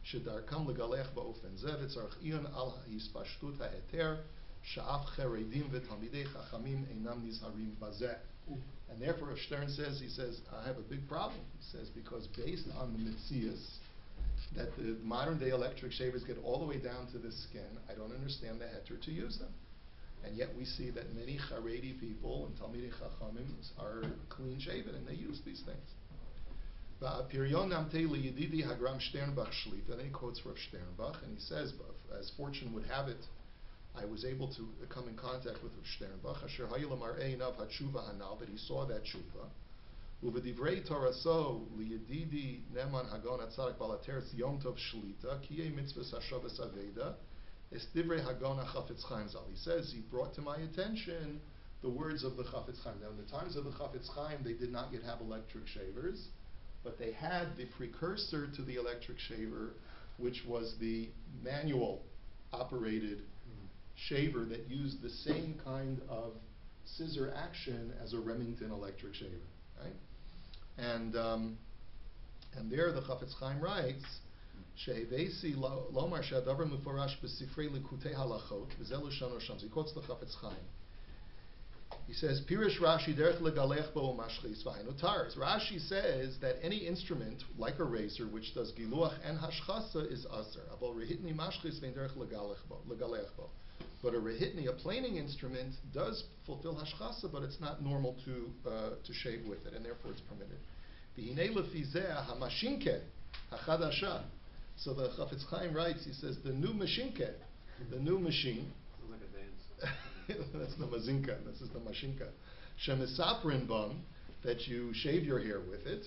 shedarkam legalech ba'ofen zeh v'tzarech iyon al ha'hispashtut ha'heter sha'af cheredim v'talmidei chachamim einam nizharim bazeh." And therefore, if Stern says, I have a big problem. He says, because based on the mitzias, that the modern day electric shavers get all the way down to the skin, I don't understand the heter to use them. And yet we see that many Haredi people and Talmidei Chachamim are clean shaven and they use these things. Va'apiryon namtei liyedidi hagram Sternbach shlita. Then he quotes Rav Sternbach and he says, as fortune would have it, I was able to come in contact with Rav Sternbach, asher hayil mar'ei nav hatshuva hanal, that he saw that tshuva. Uvedivrei Toraso liyedidi neman hagon atzarak balateres yom tov shlita kiyei mitzvahs hashavas aveda. He says, he brought to my attention the words of the Chafetz Chaim. Now, in the times of the Chafetz Chaim, they did not yet have electric shavers, but they had the precursor to the electric shaver, which was the manual operated shaver that used the same kind of scissor action as a Remington electric shaver, right? And there the Chafetz Chaim writes, She'evesi lomar she'adavar mufarash b'sifrei likutei halachot v'zelu shano sham. He quotes the Chafetz Chaim. He says, Pirish Rashi derech legalech bo mashchis v'hainu tars. Rashi says that any instrument, like a razor, which does giluach and hashchasa, is aser. Aval rehitni mashchis vein derech legalech bo. But a rehitni, a planing instrument, does fulfill hashchasa, but it's not normal to shave with it, and therefore it's permitted. V'hinei lefizeh hamashinke hachadasha. So the Chafetz Chaim writes, he says, the new mashinke, the new machine, Sounds like a dance. that's the mazinka, this is the mashinka, shemisaprin bum, that you shave your hair with it,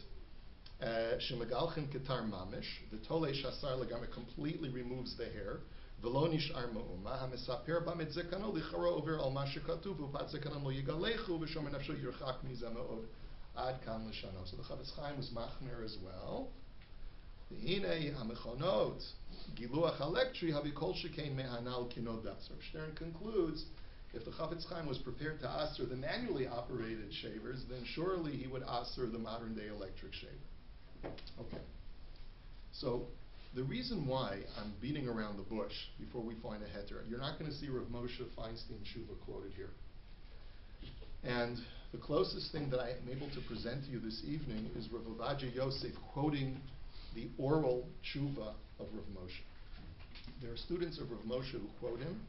shemagalchin ketar mamish, the tole shasar legam, it completely removes the hair, v'lo nish'ar ma'uma, hamisaper bam et zekano lichara over al ma shekatuv, u'pat zekanon lo yigalechu, v'shomer nafsho yirchak miza me'od, ad kan l'shano. So the Chafetz Chaim was machmer as well. V'hinei hamechonot giluach elektri havikol shekain mehanal kinodas. So Stern concludes, if the Chafetz Chaim was prepared to aser the manually operated shavers, then surely he would aser the modern day electric shaver. Okay. So the reason why I'm beating around the bush before we find a heter, you're not going to see Rav Moshe Feinstein Tshuva quoted here. And the closest thing that I am able to present to you this evening is Rav Ovadia Yosef quoting the oral tshuva of Rav Moshe. There are students of Rav Moshe who quote him,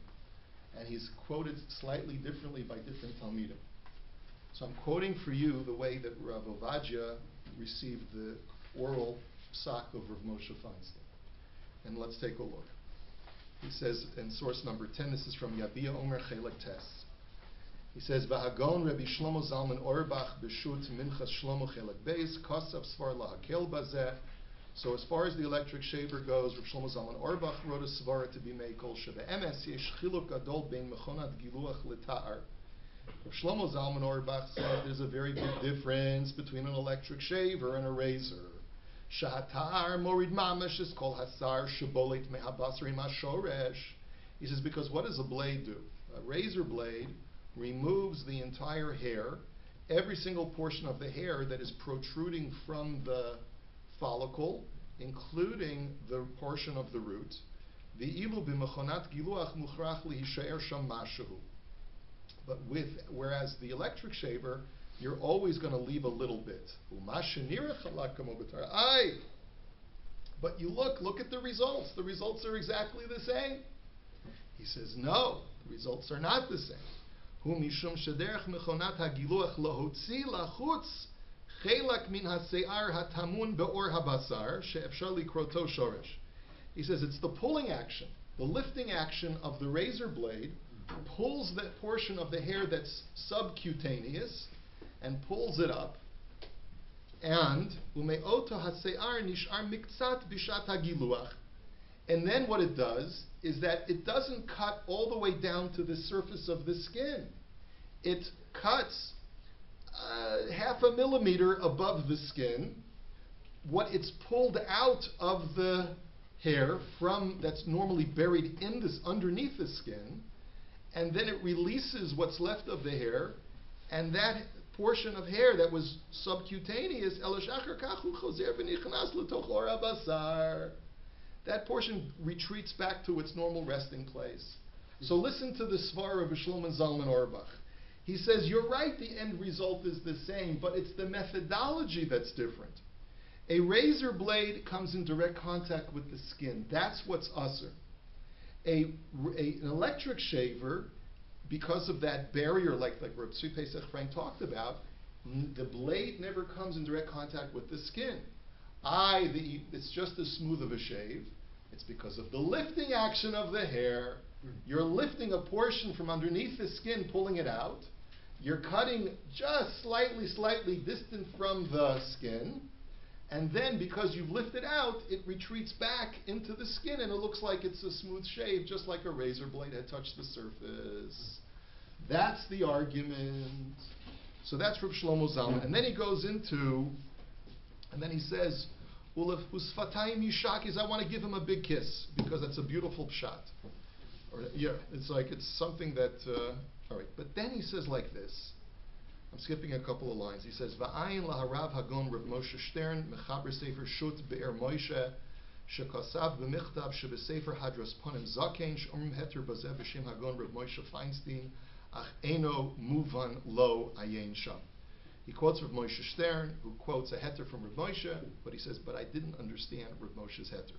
and he's quoted slightly differently by different Talmidim. So I'm quoting for you the way that Rav Ovadia received the oral psak of Rav Moshe Feinstein. And let's take a look. He says in source number 10, this is from Yavia Omer Chelek Tes. He says, V'hagon Rabbi Shlomo Zalman Auerbach b'shut Minchas Shlomo Chelek Beis Kosav Svar Lahakel Bazeh. So as far as the electric shaver goes, Rav Shlomo Zalman Auerbach wrote a svara to be meikol shebe'emes yesh chiluk gadol bein mechonat giluach l'ta'ar. Rav Shlomo Zalman Auerbach said there's a very big difference between an electric shaver and a razor. Shahatar morid mamash is called hasar shabolit mehabasri mashoresh. He says because what does a blade do? A razor blade removes the entire hair, every single portion of the hair that is protruding from the follicle, including the portion of the root. Ve'ilu b'mechonat giluach muchrach lihishaer sham mashahu. But whereas the electric shaver, you're always going to leave a little bit. But you look at the results. The results are exactly the same. He says, no, the results are not the same. Hu mishum shederech mechonat hagiluach lahotzi lachutz chelak min hase'ar hatamun be'or habasar she'efshar likroto shoresh. He says it's the pulling action, the lifting action of the razor blade pulls that portion of the hair that's subcutaneous and pulls it up. And ume'oto hase'ar nish'ar miktzat bishat hagiluach. And then what it does is that it doesn't cut all the way down to the surface of the skin. It cuts half a millimeter above the skin. What it's pulled out of the hair from that's normally buried in this underneath the skin, and then it releases what's left of the hair, and that portion of hair that was subcutaneous, that portion retreats back to its normal resting place. So listen to the svara of Shlomo Zalman Auerbach. He says, you're right, the end result is the same, but it's the methodology that's different. A razor blade comes in direct contact with the skin. That's what's usher. An electric shaver, because of that barrier, like Reb Tzvi Pesach Frank talked about, the blade never comes in direct contact with the skin. It's just as smooth of a shave. It's because of the lifting action of the hair. You're lifting a portion from underneath the skin, pulling it out. You're cutting just slightly distant from the skin. And then because you've lifted out, it retreats back into the skin and it looks like it's a smooth shave, just like a razor blade had touched the surface. That's the argument. So that's Reb Shlomo Zalman. And then he goes into, and then he says, well, if Usfatayim Yishakis, I want to give him a big kiss because it's a beautiful pshat. Or, yeah, it's something that, all right. But then he says like this. I'm skipping a couple of lines. He says, Va'ayin laharav hagon Rav Moshe Stern, mechaber sefer shut be'er Moshe, shekasav b'michtav shebesefer hadras ponim zaken, sh'omrim heter bazeh b'shem hagon Rav Moshe Feinstein, ach eno muvan lo ayin sham. He quotes Rav Moshe Stern, who quotes a heter from Rav Moshe, but he says, but I didn't understand Rav Moshe's heter.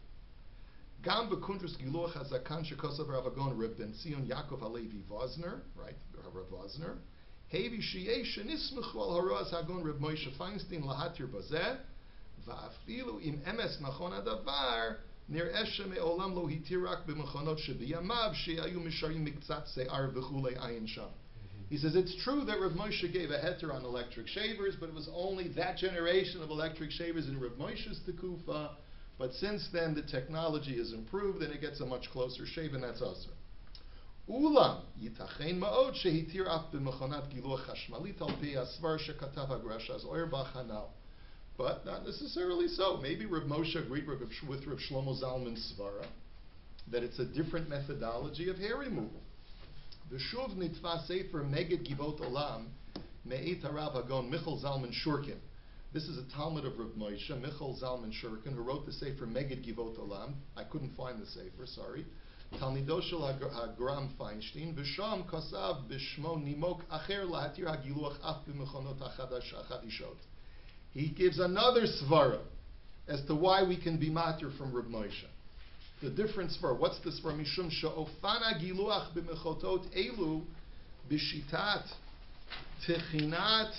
Gam b'kundrus giluach hazakan shekasav Rav Hagon Rav Ben Zion Yaakov Halevi Vosner, right, Rav Vosner, Hevi shiyeh shenismechu al haroaz hagon Rav Moshe Feinstein lahatir bazeh, va'afilu im emes nachon hadavar, nir'eh sheme'olam lo hitirak b'mechonot shebiyamav she'ayu misharim miktzat se'ar v'chulei ayin sham. He says it's true that Rav Moshe gave a heter on electric shavers, but it was only that generation of electric shavers in Rav Moshe's tekufa. But since then the technology has improved and it gets a much closer shave, and that's usher. Ulam yitachein ma'od shehitir af b'mechonat giluach chashmalit al pi asvar shekatav hagrashas Auerbach hanal. But not necessarily so. Maybe Rav Moshe agreed with Rav Shlomo Zalman's svara that it's a different methodology of hair removal. V'shuv nitva sefer Megid Givot Olam me'et harav hagon Michal Zalman Shurkin. This is a Talmud of Rav Moshe, Michal Zalman Shurkin, who wrote the sefer Megid Givot Olam. I couldn't find the sefer, sorry. Talmido shel HaGram Feinstein, v'sham kasav b'shmo nimok acher lahatir hagiluach af b'mechonot achadishot. He gives another svara as to why we can be matir from Rav Moshe. The different svara. What's the svara? Mishum she'ofana giluach b'mechotot elu b'shitat tichinat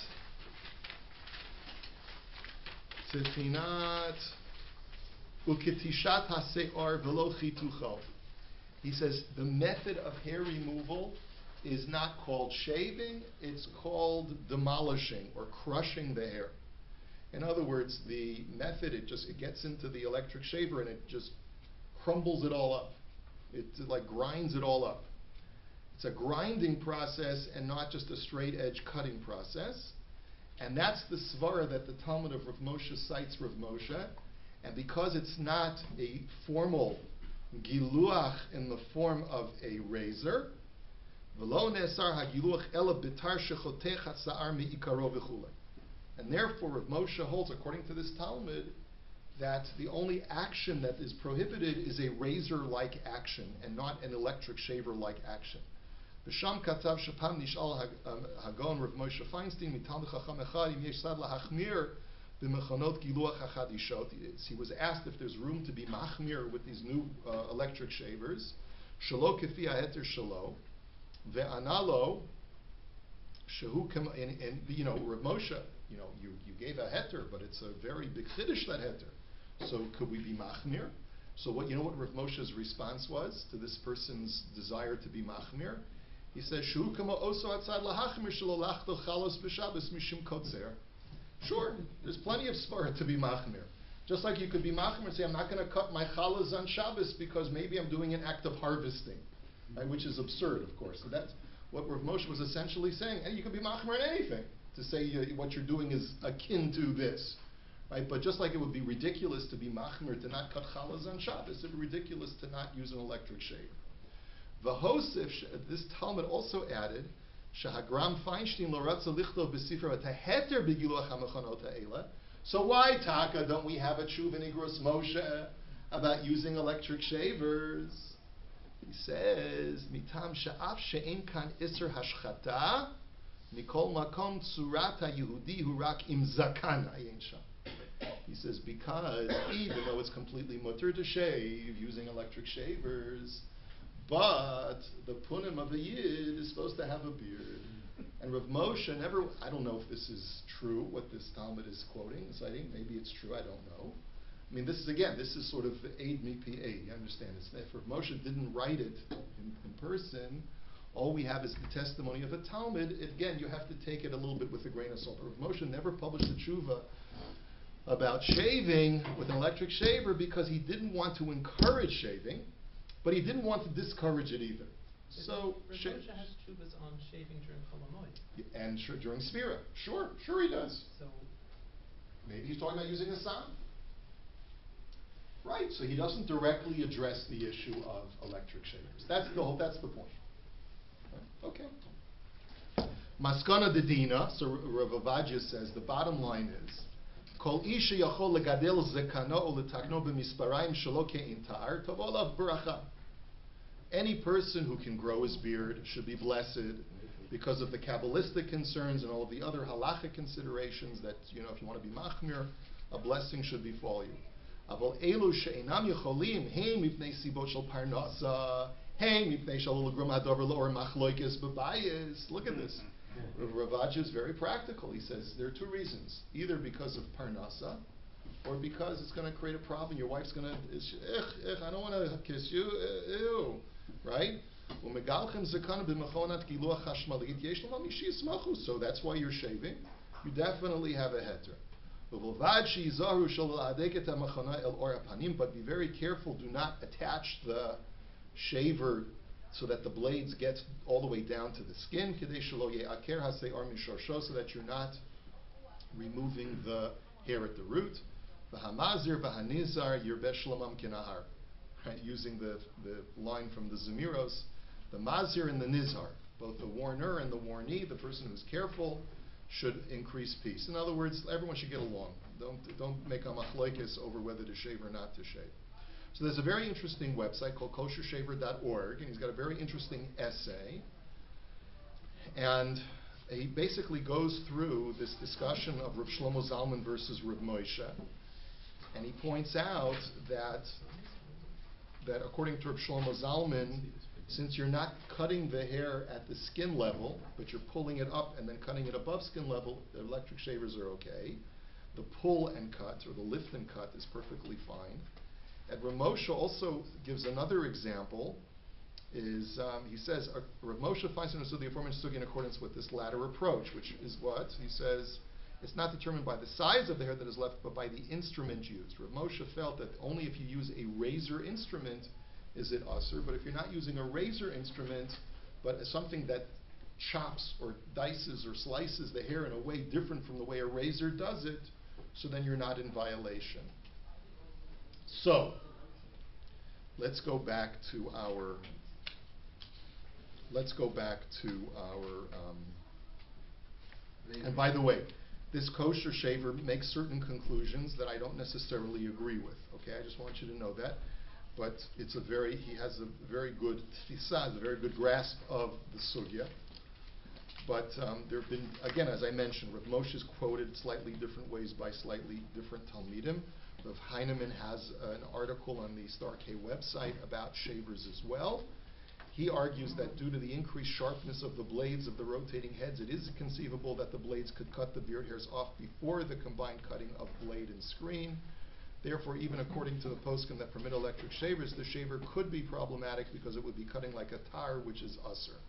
Uketishat hase'ar velo chitucho. He says the method of hair removal is not called shaving, it's called demolishing or crushing the hair. In other words, the method, it gets into the electric shaver and it just crumbles it all up. It like grinds it all up. It's a grinding process and not just a straight edge cutting process. And that's the svara that the Talmud of Rav Moshe cites Rav Moshe. And because it's not a formal giluach in the form of a razor, v'lo ne'asar hagiluach ela bitar shechotech hatza'ar mi'ikaro v'chulei. And therefore, Rav Moshe holds, according to this Talmud, that the only action that is prohibited is a razor-like action and not an electric shaver-like action. V'sham katav shapam nishal hagon Rav Moshe Feinstein mital chacham echad im yesh sad lahachmir b'mechonot giluach hachadishot. He was asked if there's room to be machmir with these new electric shavers. Shelo kefi haheter shelo ve'analo shehu kem and Rav Moshe, you gave a heter, but it's a very big chiddush, that heter. So could we be machmir? So what Rav Moshe's response was to this person's desire to be machmir? He says, "Shu kama oso atzad lahachmir shelo lachto chalos b'Shabbos mishum kotzer." Sure, there's plenty of svara to be machmir. Just like you could be machmir and say, "I'm not going to cut my chalas on Shabbos because maybe I'm doing an act of harvesting," right? Which is absurd, of course. So that's what Rav Moshe was essentially saying. And you could be machmir in anything to say what you're doing is akin to this. Right? But just like it would be ridiculous to be machmir to not cut chalas on Shabbos, it would be ridiculous to not use an electric shaver. V'hosif, this Talmud also added, Shahagram Feinstein lo ratza lichtov b'sifra v'taheter b'giluach hamechonot ha'ela. So why, Taka, don't we have a tshuva nigros Moshe about using electric shavers? He says, Mitam sha'af she'en kan iser hashchata mikol makom tsurat ha'yehudi hu rak im zakan ayin sham. He says, because even though it's completely mutter to shave using electric shavers, but the punim of a yid is supposed to have a beard. And Rav Moshe never, I don't know if this is true, what this Talmud is quoting, citing. Maybe it's true, I don't know. I mean, this is sort of aid mi pi aid, you understand? If Rav Moshe didn't write it in person, all we have is the testimony of a Talmud. Again, you have to take it a little bit with a grain of salt. Rav Moshe never published a tshuva about shaving with an electric shaver because he didn't want to encourage shaving, but he didn't want to discourage it either. So Rav Moshe has tshuvas on shaving during Chol Hamoed. And during Sphira. Sure he does. So Maybe he's talking about using a san. Right, so he doesn't directly address the issue of electric shavers. That's the point. Right, okay. Maskana dedina, so Rav Avadia says, the bottom line is, Kol isha yachol legadel zekano o letakno b'misparayim shelo ke'in ta'ar tavo alav beracha. Any person who can grow his beard should be blessed because of the Kabbalistic concerns and all of the other halachic considerations that, if you want to be machmir, a blessing should befall you. Aval elu she'enam yecholim, hein mipnei sibot shel parnasa, hein mipnei shalol grum hadover lo'or machloikes b'bayis. Look at this. Rav Avadia is very practical. He says there are two reasons. Either because of parnasa, or because it's going to create a problem. Your wife's going to, I don't want to kiss you, ew. Right? So that's why you're shaving. You definitely have a heter. But be very careful, do not attach the shaver so that the blades get all the way down to the skin, so that you're not removing the hair at the root. Right, using the line from the Zemiros, the Mazir and the Nizhar, both the warner and the warnee, the person who's careful, should increase peace. In other words, everyone should get along. Don't make a machlokes over whether to shave or not to shave. So there's a very interesting website called koshershaver.org, and he's got a very interesting essay. And he basically goes through this discussion of Rav Shlomo Zalman versus Rav Moshe. And he points out that according to Rav Shlomo Zalman, since you're not cutting the hair at the skin level, but you're pulling it up and then cutting it above skin level, the electric shavers are okay. The pull and cut, or the lift and cut, is perfectly fine. And Rav Moshe also gives another example, he says, Rav Moshe finds in the aforementioned sugi in accordance with this latter approach, which is what? He says, it's not determined by the size of the hair that is left, but by the instrument used. Rav Moshe felt that only if you use a razor instrument is it usher, but if you're not using a razor instrument, but something that chops or dices or slices the hair in a way different from the way a razor does it, so then you're not in violation. So, let's go back to our and by the way, this kosher shaver makes certain conclusions that I don't necessarily agree with. Okay, I just want you to know that. But he has a very good tfisa, a very good grasp of the sugya. But there have been, again, as I mentioned, Rav Moshe is quoted slightly different ways by slightly different Talmidim. Rav Heinemann has an article on the Star K website about shavers as well. He argues that due to the increased sharpness of the blades of the rotating heads, it is conceivable that the blades could cut the beard hairs off before the combined cutting of blade and screen. Therefore, even according to the poskim that permit electric shavers, the shaver could be problematic because it would be cutting like a tar, which is usser.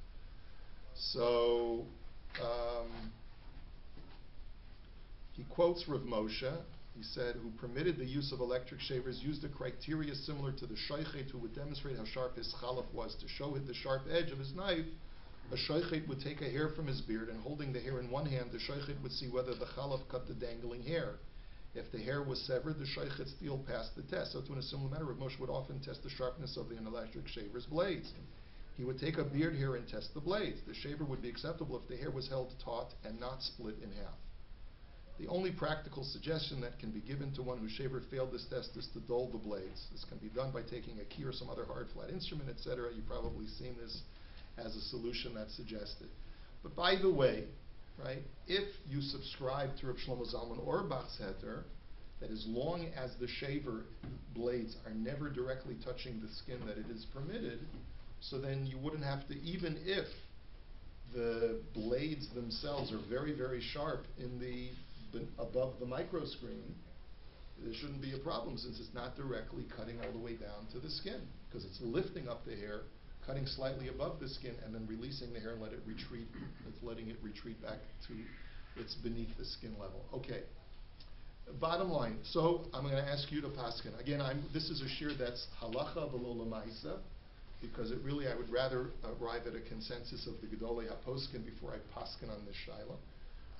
So, he quotes Rav Moshe. He said, who permitted the use of electric shavers, used a criteria similar to the shoichet who would demonstrate how sharp his chalaf was. To show the sharp edge of his knife, a shoichet would take a hair from his beard, and holding the hair in one hand, the shoichet would see whether the chalaf cut the dangling hair. If the hair was severed, the shoichet still passed the test. So, in a similar manner, Rav Moshe would often test the sharpness of the electric shaver's blades. He would take a beard hair and test the blades. The shaver would be acceptable if the hair was held taut and not split in half. The only practical suggestion that can be given to one whose shaver failed this test is to dull the blades. This can be done by taking a key or some other hard flat instrument, etc. You've probably seen this as a solution that's suggested. But by the way, right, if you subscribe to Rav Shlomo Zalman Auerbach's heter, that as long as the shaver blades are never directly touching the skin, that it is permitted, so then you wouldn't have to, even if the blades themselves are very, very sharp above the microscreen, there shouldn't be a problem since it's not directly cutting all the way down to the skin, because it's lifting up the hair, cutting slightly above the skin, and then releasing the hair and letting it retreat back to its beneath the skin level. Okay. Bottom line, so I'm going to ask you to paskin. Again, this is a shir that's halacha below lamaisa, because I would rather arrive at a consensus of the Gedolei HaPoskin before I paskin on this shaila.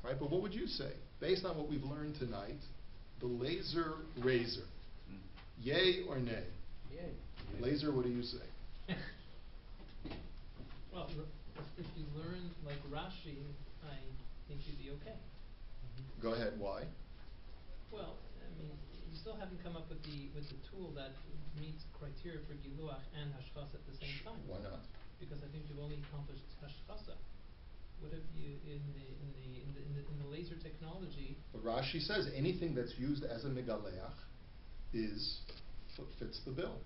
Right? But what would you say? Based on what we've learned tonight, the laser razor, yay or nay? Yay. Laser, what do you say? Well, if you learn like Rashi, I think you'd be okay. Go ahead, why? Well, I mean, you still haven't come up with the tool that meets criteria for Giluach and Hashchasa at the same time. Why not? Because I think you've only accomplished Hashchasa. What have you in the laser technology? But Rashi says anything that's used as a megaleach is what fits the bill.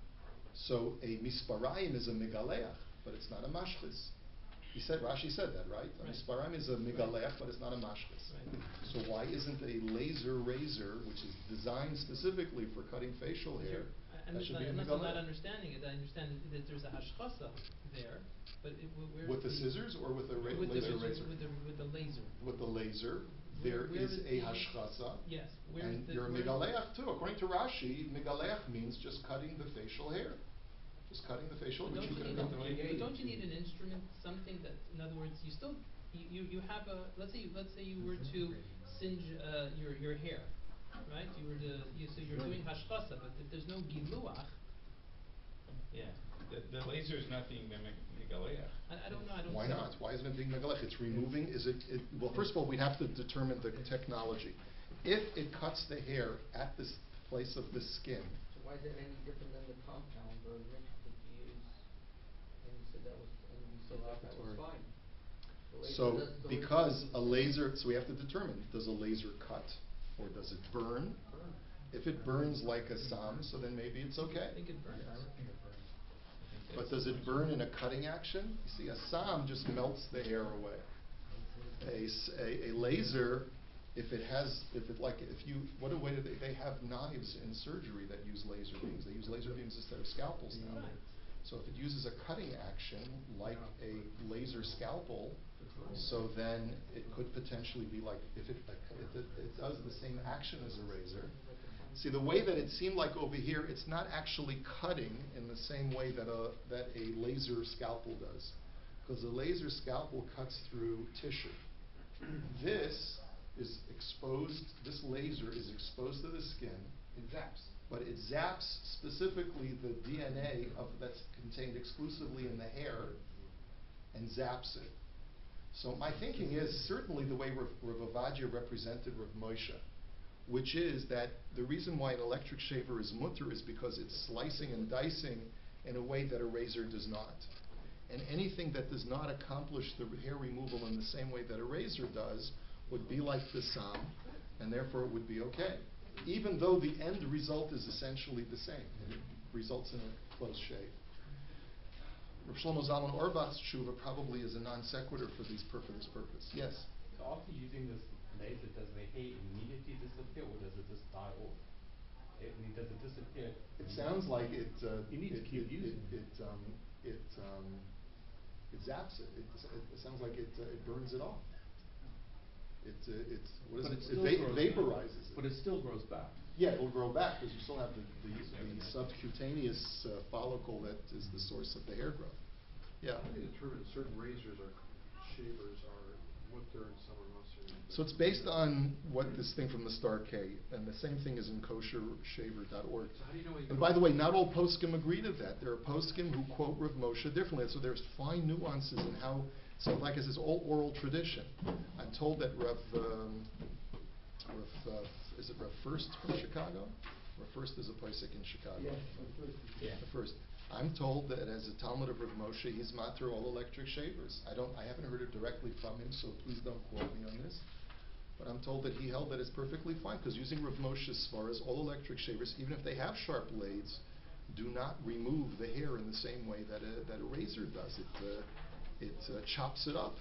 So a misparayim is a megaleach, but it's not a mashchis. Rashi said that, right? A Right. misparayim is a megaleach, but it's not a mashchis. Right. So why isn't a laser razor, which is designed specifically for cutting facial hair, that should be a Unless I'm not megaleach? understanding it, I understand that there's a hashchasa there, but where's With the scissors or with a with laser the, razor? With the laser. With the laser, there Where is is a the- hashchasa. Yes. Where And is the, you're a where- megaleach too. According to Rashi, megaleach means just cutting the facial hair. Just cutting the facial, But which don't you you can need do. but don't you need an instrument, something that, in other words, you still you have a let's say you were to singe your hair, right? So you're doing hashchasa, but if there's no giluach. Yeah, the laser is not being megaleach. I don't know. I don't. Why see- not? Why isn't it being megalech? It's removing. Well, first of all, we'd have to determine the technology. If it cuts the hair at this place of the skin, So why is it any different than the compound or mix that you use? And you said that was fine. The laser so does- the laser because doesn't a laser, so we have to determine, does a laser cut or does it burn? burn. If it burns like a sam, so then maybe it's okay. I think it burns. But does it burn in a cutting action? You see, a sam just melts the hair away. A laser if what a way do they have knives in surgery that use laser beams. They use laser beams instead of scalpels now. Right. So if it uses a cutting action like a laser scalpel, so then it could potentially be like, if it does the same action as a razor. See, the way that it seemed like over here, it's not actually cutting in the same way that a laser scalpel does. Because a laser scalpel cuts through tissue. This laser is exposed to the skin. It zaps. But it zaps specifically the DNA that's contained exclusively in the hair and zaps it. So my thinking is certainly the way Rav Ovadia represented Rav Moshe, which is that the reason why an electric shaver is mutter is because it's slicing and dicing in a way that a razor does not. And anything that does not accomplish the hair removal in the same way that a razor does would be like the Sam, and therefore it would be okay. Even though the end result is essentially the same. It results in a close shave. Rav Shlomo Zalman Auerbach's tshuva probably is a non sequitur for this purpose. Yes? So after using this laser, does the hair immediately disappear or does it just die off? I mean, does it disappear? It sounds like it zaps it. It sounds like it burns it off. It vaporizes it. But it still grows back. Yeah, it'll grow back because you still have the subcutaneous follicle that is the source of the hair growth. Yeah. How do you determine certain razors or shavers are mutter and some are musser? So it's based on what this thing from the Star K, and the same thing is in koshershaver.org. So how do you know what you And by the way, not all poskim agree to that. There are poskim who quote Rav Moshe differently, so there's fine nuances in how. So like I said, it's all oral tradition. I'm told that is it Rav First from Chicago? Rav First is a posik in Chicago. Yes, the first. Yeah. The First. I'm told that as a Talmud of Rav Moshe, he's matter all electric shavers. I haven't heard it directly from him, so please don't quote me on this. But I'm told that he held that it's perfectly fine, because using Rav Moshe's svaras, all electric shavers, even if they have sharp blades, do not remove the hair in the same way that a razor does. It chops it up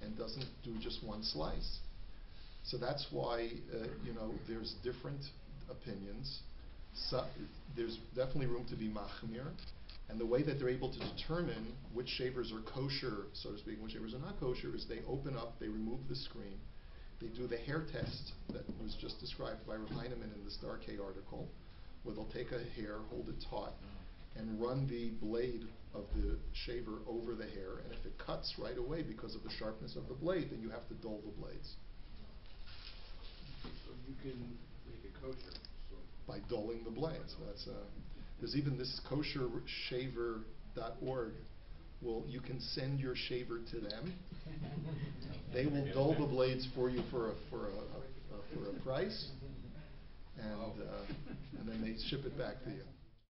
and doesn't do just one slice. So that's why there's different opinions. So there's definitely room to be machmir, and the way that they're able to determine which shavers are kosher, so to speak, and which shavers are not kosher, is they open up, they remove the screen, they do the hair test that was just described by Rav Heinemann in the Star K article, where they'll take a hair, hold it taut, and run the blade of the shaver over the hair, and if it cuts right away because of the sharpness of the blade, then you have to dull the blades. So you can make it kosher. So By dulling the blades. There's even this koshershaver.org. Well, you can send your shaver to them. They will dull the blades for you for a price, and then they ship it back to you.